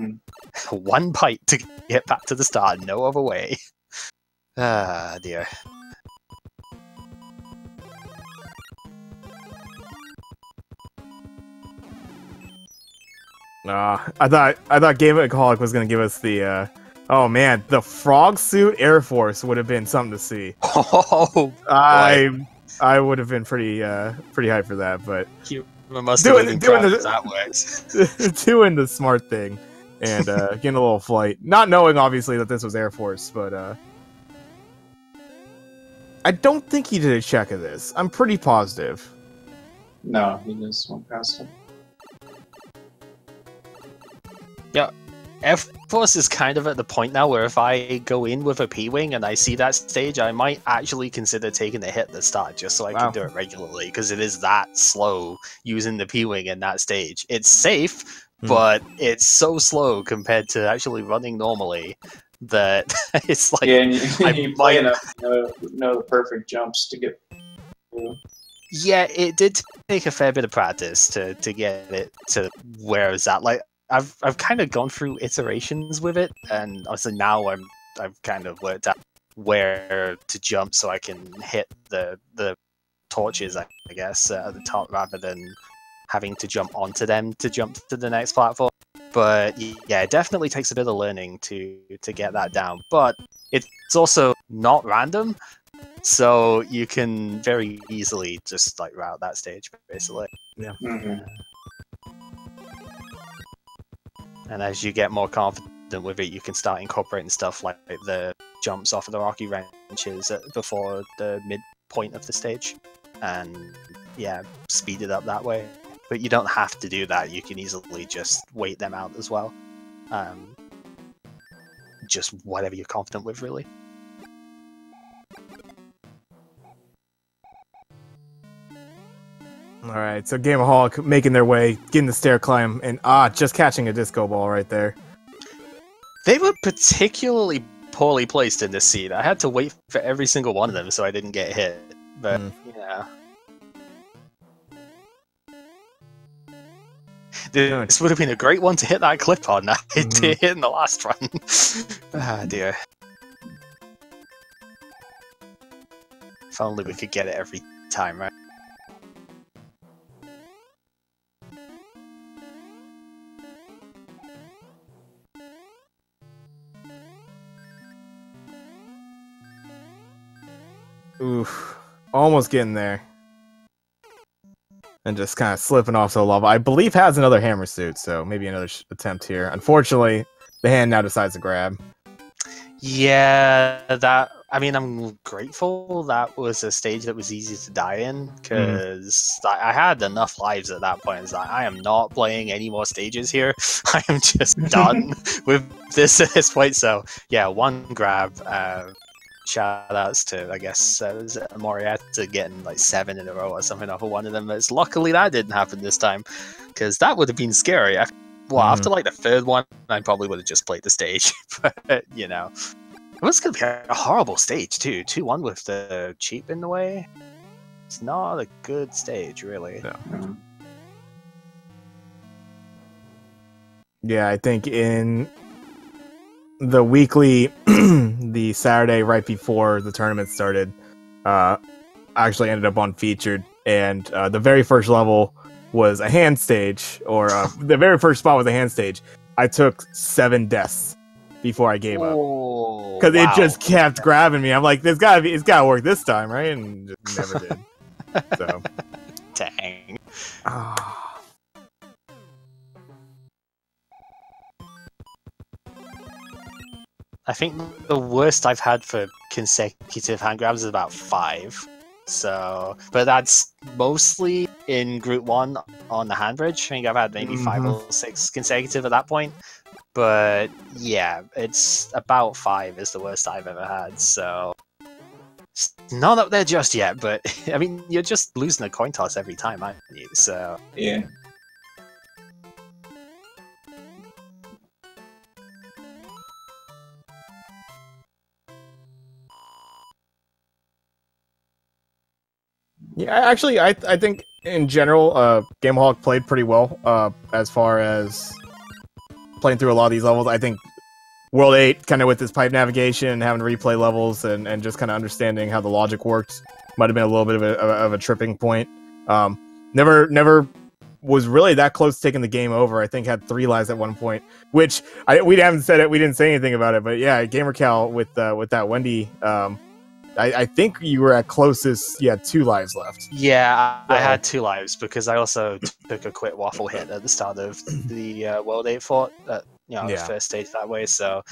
one pipe to get back to the start, no other way. Ah, dear. I thought gameaholic was gonna give us the. Oh man, the frog suit Air Force would have been something to see. Oh, I would have been pretty hyped for that, but doing the smart thing and getting a little flight, not knowing obviously that this was Air Force, but I don't think he did a check of this. I'm pretty positive. No, he just went past him. Yeah. Air Force is kind of at the point now where if I go in with a P-Wing and I see that stage, I might actually consider taking the hit at the start just so I can do it regularly, because it is that slow using the P-Wing in that stage. It's safe, but it's so slow compared to actually running normally that it's like... Yeah, and you play enough to know the perfect jumps to get through. Yeah, it did take a fair bit of practice to get it to where it's at. Like, I've kind of gone through iterations with it, and obviously now I've kind of worked out where to jump so I can hit the torches, I guess, at the top rather than having to jump onto them to jump to the next platform. But yeah, it definitely takes a bit of learning to get that down. But it's also not random, so you can very easily just like route that stage, basically. Yeah. And as you get more confident with it, you can start incorporating stuff like the jumps off of the rocky wrenches before the midpoint of the stage. And yeah, speed it up that way. But you don't have to do that. You can easily just wait them out as well. just whatever you're confident with, really. All right, so Gameaholic making their way, getting the stair climb, and just catching a disco ball right there. They were particularly poorly placed in this seed. I had to wait for every single one of them so I didn't get hit. But yeah. This would have been a great one to hit that clip on. I did hit in the last run. Ah, dear. If only we could get it every time, right? Oof. Almost getting there. And just kind of slipping off to the lava. I believe has another hammer suit, so maybe another attempt here. Unfortunately, the hand now decides to grab. Yeah, I mean, I'm grateful that was a stage that was easy to die in, because I had enough lives at that point. It's like, I am not playing any more stages here. I am just done with this at this point. So, yeah, one grab. Shout outs to, I guess, Moriarty getting like 7 in a row or something off of one of them. But luckily that didn't happen this time, because that would have been scary. After like the third one, I probably would have just played the stage. But, you know, it was going to be a horrible stage too. 2-1 with the cheap in the way. It's not a good stage, really. No. Yeah, I think in the weekly, the Saturday right before the tournament started, actually ended up on featured, and the very first level was a hand stage, or the very first spot was a hand stage. I took 7 deaths before I gave up, because it just kept grabbing me. I'm like, it's gotta work this time, right? And it just never did. So, dang. I think the worst I've had for consecutive hand grabs is about 5. So, but that's mostly in Group 1 on the hand bridge. I think I've had maybe 5 or 6 consecutive at that point. But yeah, it's about 5 is the worst I've ever had. So, it's not up there just yet. But I mean, you're just losing a coin toss every time, aren't you? So yeah. Yeah, actually, I think in general, Gameaholic played pretty well as far as playing through a lot of these levels. I think World 8, kind of with its pipe navigation and having to replay levels and just kind of understanding how the logic worked, might have been a little bit of a tripping point. Never was really that close to taking the game over. I think had 3 lives at one point, which we haven't said it. We didn't say anything about it, but yeah, gamercal with that Wendy. I think you were at closest. You had 2 lives left. Yeah, I had 2 lives because I also took a quick waffle hit at the start of the World 8 fort. The first stage that way. So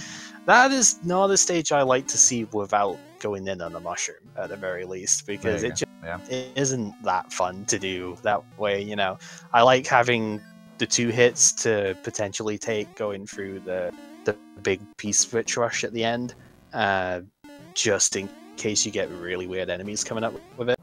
that is not a stage I like to see without going in on a mushroom at the very least, because it isn't that fun to do that way. You know, I like having the 2 hits to potentially take going through the big piece switch rush at the end, just in case you get really weird enemies coming up with it.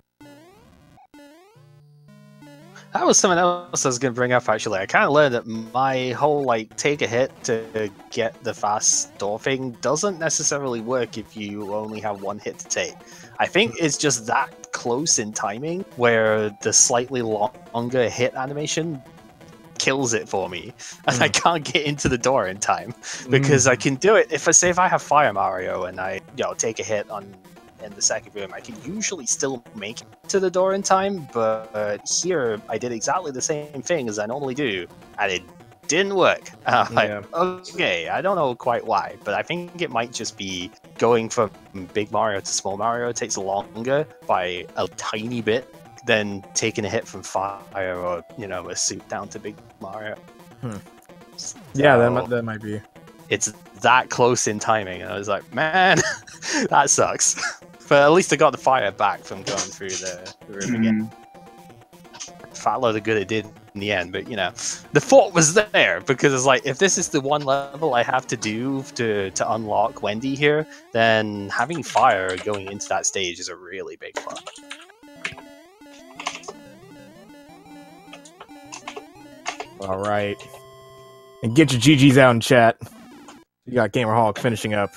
That was something else I was going to bring up, actually. I kind of learned that my whole, take a hit to get the fast door thing doesn't necessarily work if you only have 1 hit to take. I think it's just that close in timing where the slightly longer hit animation kills it for me, and I can't get into the door in time, because I can do it if I have Fire Mario and I take a hit in the second room, I can usually still make it to the door in time, but here I did exactly the same thing as I normally do, and it didn't work. Okay, I don't know quite why, but I think it might just be going from Big Mario to Small Mario takes longer by a tiny bit than taking a hit from Fire or, a suit down to Big Mario. So, yeah, that might be. It's that close in timing, and I was like, man, that sucks. But at least I got the fire back from going through the room again. Fat load of good it did the end, but you know, the thought was there because it's like, if this is the one level I have to do to unlock Wendy here, then having fire going into that stage is a really big fun. All right, and get your GGs out in chat. You got gameraholic finishing up.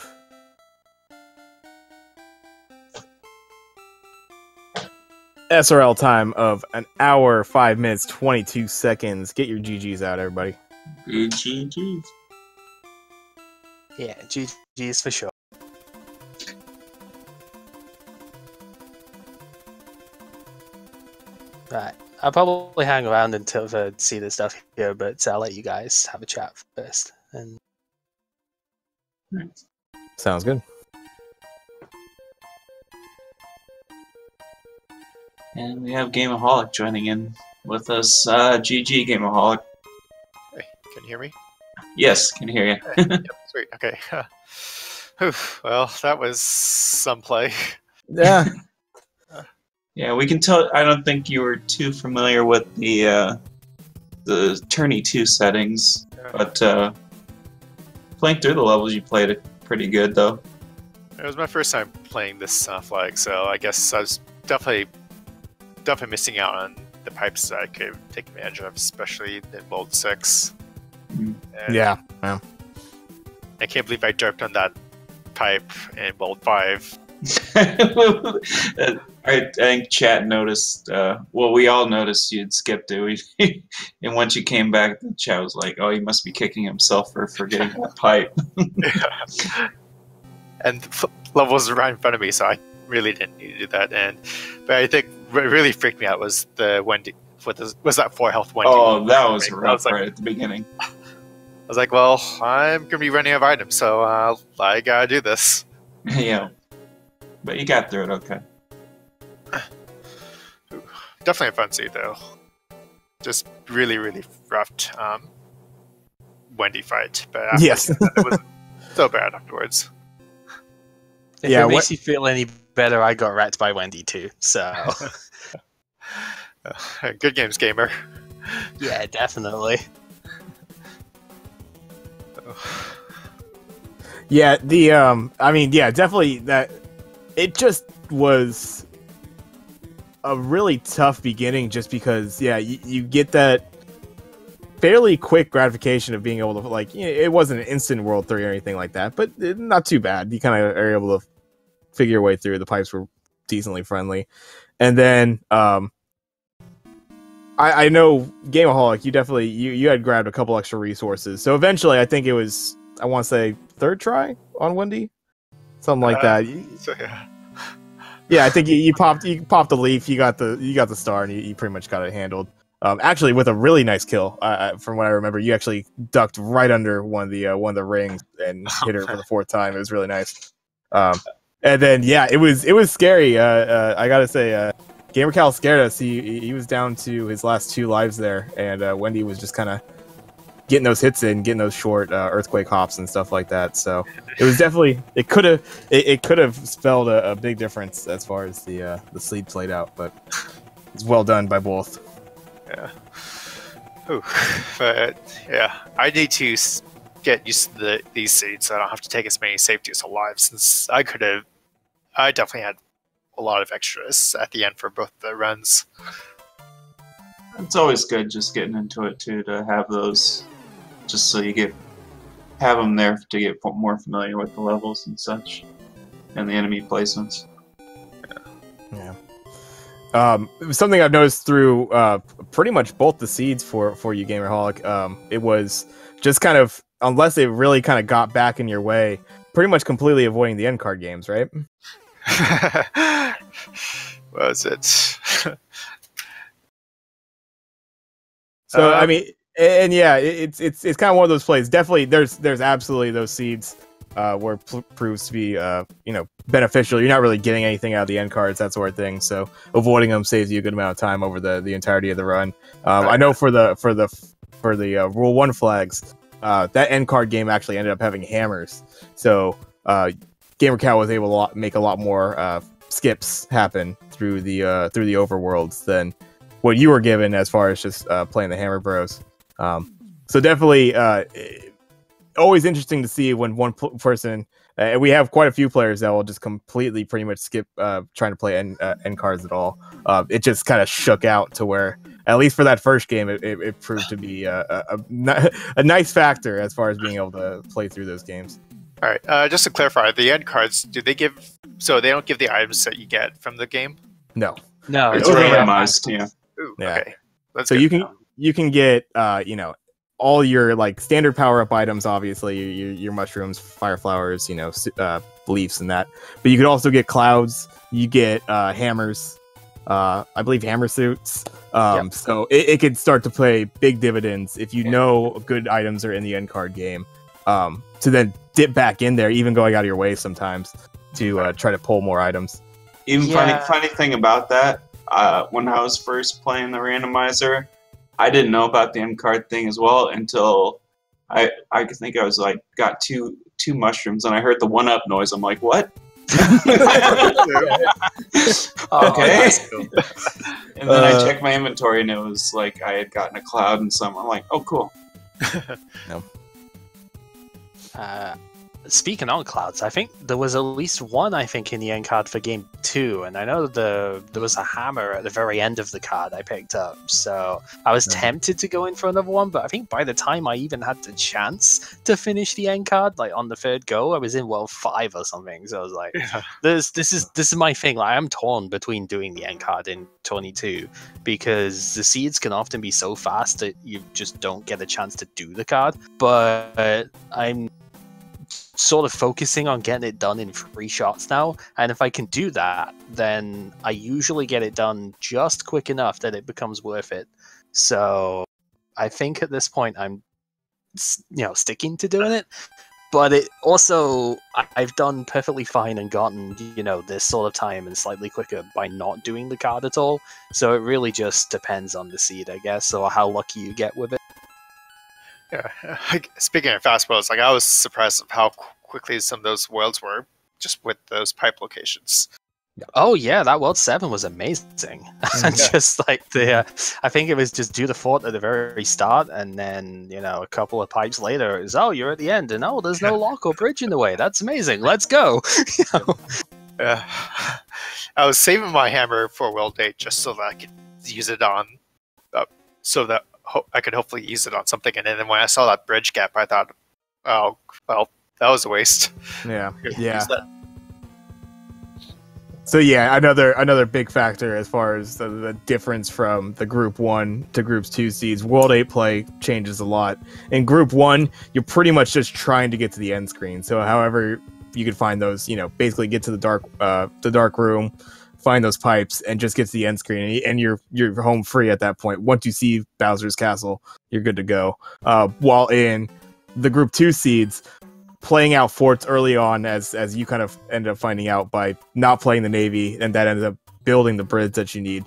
SRL time of 1 hour, 5 minutes, 22 seconds. Get your GGs out, everybody. GGs. Yeah, GGs for sure. Right, I'll probably hang around until to see the stuff here, but I'll let you guys have a chat first. And Sounds good. And we have Gameaholic joining in with us. GG Gameaholic. Hey, can you hear me? Yes, can hear you. Yep, sweet. Okay. Whew, well, that was some play. Yeah. Yeah, we can tell. I don't think you were too familiar with the Tourney 2 settings, but playing through the levels, you played it pretty good, though. It was my first time playing this flag, so I guess I was definitely missing out on the pipes that I could take advantage of, especially in Mold 6. And Yeah. I can't believe I jerked on that pipe in Mold 5. I think chat noticed. Well, we all noticed you'd skipped it. And once you came back, the chat was like, "Oh, he must be kicking himself for forgetting that pipe." And the level was right in front of me, so I really didn't need to do that. But I think what really freaked me out was the Wendy. Was that 4 health Wendy? Oh, that was rough like, right at the beginning. I was like, well, I'm gonna be running out of items, so I gotta do this. Yeah, but you got through it, okay. Definitely a fun seed though. Just really, really rough Wendy fight, but Yes. it was so bad afterwards. if Yeah, it makes you feel any better, I got wrecked by Wendy too. So Good games, gamer. yeah, definitely. Yeah, I mean, yeah, definitely that. It just was a really tough beginning, just because, yeah, you get that fairly quick gratification of being able to, like, you know, it wasn't an instant World 3 or anything like that, but not too bad. You kind of are able to figure your way through. The pipes were decently friendly, and then I know Gameaholic, you definitely you had grabbed a couple extra resources, so eventually I think it was, I want to say, 3rd try on Wendy, something like that. So yeah. Yeah, I think you popped the leaf, you got the star, and you pretty much got it handled. Actually, with a really nice kill. From what I remember, you actually ducked right under one of the rings and hit her for the 4th time. It was really nice. And then yeah, it was scary. I gotta say, gamercal scared us. He was down to his last 2 lives there, and Wendy was just kind of getting those hits in, getting those short earthquake hops and stuff like that. So it was definitely, it could have spelled a big difference as far as the seed played out, but it's well done by both. Yeah. Ooh. But yeah, I need to get used to these seeds so I don't have to take as many safeties alive, since I definitely had a lot of extras at the end for both the runs. It's always good just getting into it too, to have those, just so you have them there to get more familiar with the levels and such, and the enemy placements. Yeah. Something I've noticed through pretty much both the seeds for you, Gameraholic, it was just kind of, unless it really kind of got back in your way, pretty much completely avoiding the end card games, right? Was it? So I mean, and yeah, it's kind of one of those plays. Definitely, there's absolutely those seeds where it proves to be beneficial. You're not really getting anything out of the end cards, that sort of thing. So avoiding them saves you a good amount of time over the entirety of the run. I know for the Rule 1 flags, that end card game actually ended up having hammers. So gamercal was able to make a lot more skips happen through the overworlds than what you were given as far as just playing the Hammer Bros. So definitely always interesting to see when one person, and we have quite a few players that will just completely pretty much skip trying to play end cards at all. It just kind of shook out to where, at least for that first game, it proved to be a nice factor as far as being able to play through those games. All right, just to clarify, the end cards, do they give? So they don't give the items that you get from the game? No. It's randomized. Yeah. Ooh, Yeah. Okay. That's So good. you can get all your like standard power up items, obviously your mushrooms, fire flowers, leaves and that. But you could also get clouds. You get hammers. I believe hammer suits. So it could start to pay big dividends if you know good items are in the end card game. To then dip back in there, even going out of your way sometimes to try to pull more items. Even funny thing about that, when I was first playing the randomizer, I didn't know about the end card thing as well until I think I was like got two mushrooms and I heard the 1-up noise. I'm like, what? Okay. And then I checked my inventory and it was like I had gotten a cloud and some. I'm like, oh cool. No. Speaking on clouds, I think there was at least one, I think, in the end card for game 2, and I know there was a hammer at the very end of the card I picked up, so I was tempted to go in for another one, but I think by the time I even had the chance to finish the end card, like on the third go, I was in World 5 or something, so I was like, this is my thing. Like, I'm torn between doing the end card in 22, because the seeds can often be so fast that you just don't get a chance to do the card, but I'm sort of focusing on getting it done in 3 shots now, and if I can do that, then I usually get it done just quick enough that it becomes worth it. So I think at this point I'm sticking to doing it, but it also, I've done perfectly fine and gotten this sort of time and slightly quicker by not doing the card at all, so it really just depends on the seed, I guess, or how lucky you get with it. Yeah. Speaking of fast worlds, like I was surprised of how quickly some of those worlds were, just with those pipe locations. Oh yeah, that World 7 was amazing. Just like I think it was just do the fort at the very start, and then a couple of pipes later, it's you're at the end, and there's no lock or bridge in the way. That's amazing. Let's go. I was saving my hammer for World 8 just so that I could use it on, so that I could hopefully use it on something. And then when I saw that bridge gap, I thought, oh well, that was a waste. Yeah. So yeah, another big factor as far as the difference from the Group 1 to Group 2 seeds. World 8 play changes a lot. In Group 1, you're pretty much just trying to get to the end screen. So however you could find those, basically get to the dark room, find those pipes, and just get to the end screen, and you're home free at that point. Once you see Bowser's Castle, you're good to go. While in the Group 2 seeds, playing out forts early on, as you kind of ended up finding out by not playing the Navy, and that ended up building the bridge that you need.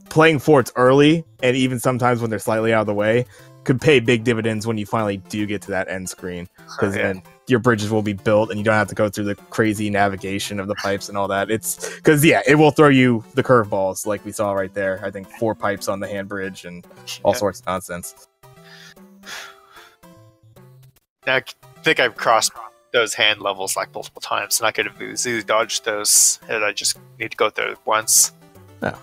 Playing forts early, and even sometimes when they're slightly out of the way, could pay big dividends when you finally do get to that end screen, because then your bridges will be built and you don't have to go through the crazy navigation of the pipes and all that. It's because it will throw you the curveballs like we saw right there. I think 4 pipes on the hand bridge and all sorts of nonsense. I think I've crossed those hand levels like multiple times, and I could have easily dodged those, and I just need to go there once. Oh.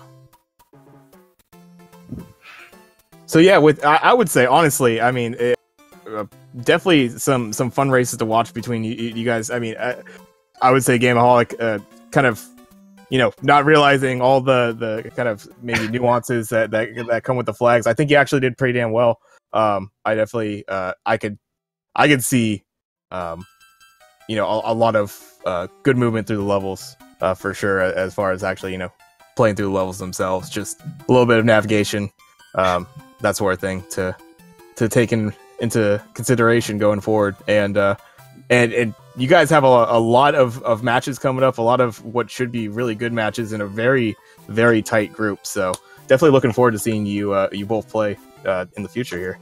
So yeah, I would say honestly, I mean, definitely some fun races to watch between you guys. I mean, I would say gameaholic, kind of, not realizing all the kind of maybe nuances that come with the flags. I think you actually did pretty damn well. I definitely, I could see, a lot of good movement through the levels, for sure. As far as actually, playing through the levels themselves, just a little bit of navigation, that sort of thing to take into consideration going forward. And you guys have a lot of matches coming up, a lot of what should be really good matches in a very, very tight group. So definitely looking forward to seeing you both play in the future here.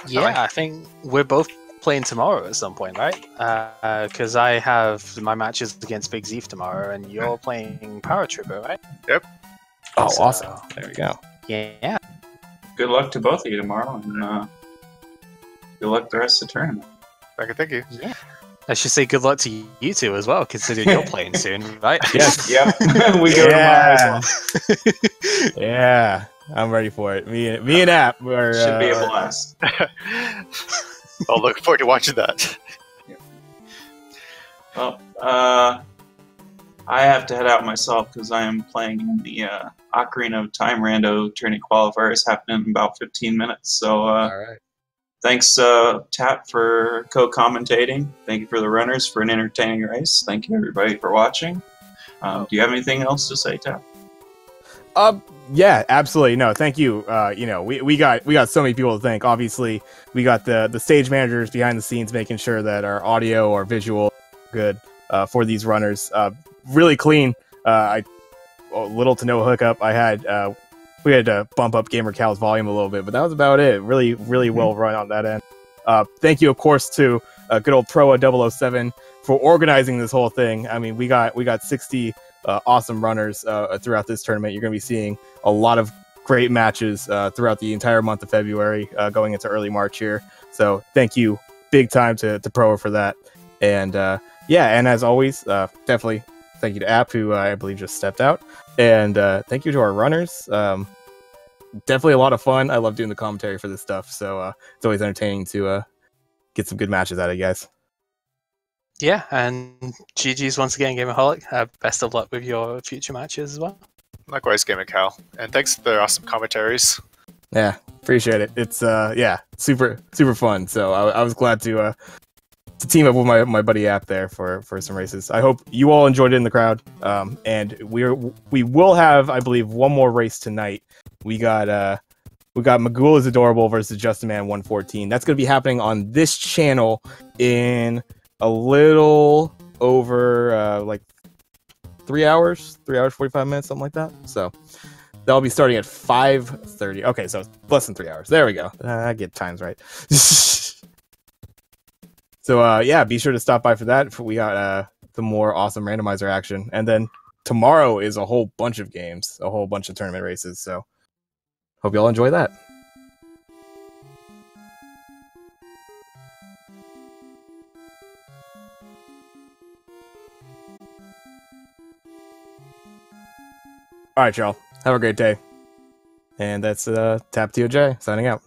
Yeah, I think we're both playing tomorrow at some point, right? Because I have my matches against Big Zeef tomorrow, and you're playing Paratrooper, right? Yep. Oh, awesome. There we go. Yeah. Good luck to both of you tomorrow, and good luck the rest of the tournament. Thank you. Yeah. I should say good luck to you two as well, considering you're playing soon, right? Yes. Yeah, we go tomorrow as well. Yeah, I'm ready for it. Me and App are Should be a blast. I'll look forward to watching that. Well, I have to head out myself because I am playing in the Ocarina of Time Rando Tournament qualifiers happening in about 15 minutes. So All right. thanks, Tap, for co-commentating. Thank you for the runners for an entertaining race. Thank you, everybody, for watching. Do you have anything else to say, Tap? Yeah, absolutely. No, thank you. You know, we got so many people to thank. Obviously, we got the stage managers behind the scenes making sure that our audio or visual good for these runners. Really clean. Little to no hookup. We had to bump up gamercal's volume a little bit, but that was about it. Really well run on that end. Thank you, of course, to good old Proa007 for organizing this whole thing. I mean, we got 60 awesome runners throughout this tournament. You're going to be seeing a lot of great matches throughout the entire month of February, going into early March here. So thank you big time to Proa for that. And yeah, and as always, definitely thank you to App, who I believe just stepped out. And thank you to our runners. Definitely a lot of fun. I love doing the commentary for this stuff. So it's always entertaining to get some good matches out of you guys. Yeah, and GG's once again, Gameaholic. Best of luck with your future matches as well. Likewise, gamercal. And thanks for the awesome commentaries. Yeah, appreciate it. It's yeah, super fun. So I was glad to team up with my buddy App there for some races. I hope you all enjoyed it in the crowd. And we will have, I believe, one more race tonight. We got Magul is Adorable versus Justin Man 114. That's going to be happening on this channel in a little over like 3 hours, 45 minutes, something like that. So that'll be starting at 5:30. Okay, so it's less than 3 hours. There we go. I get times right. So yeah, be sure to stop by for that. We got the more awesome randomizer action, and then tomorrow is a whole bunch of games, a whole bunch of tournament races. So hope y'all enjoy that. All right, y'all. Have a great day. And that's Tap TOJ signing out.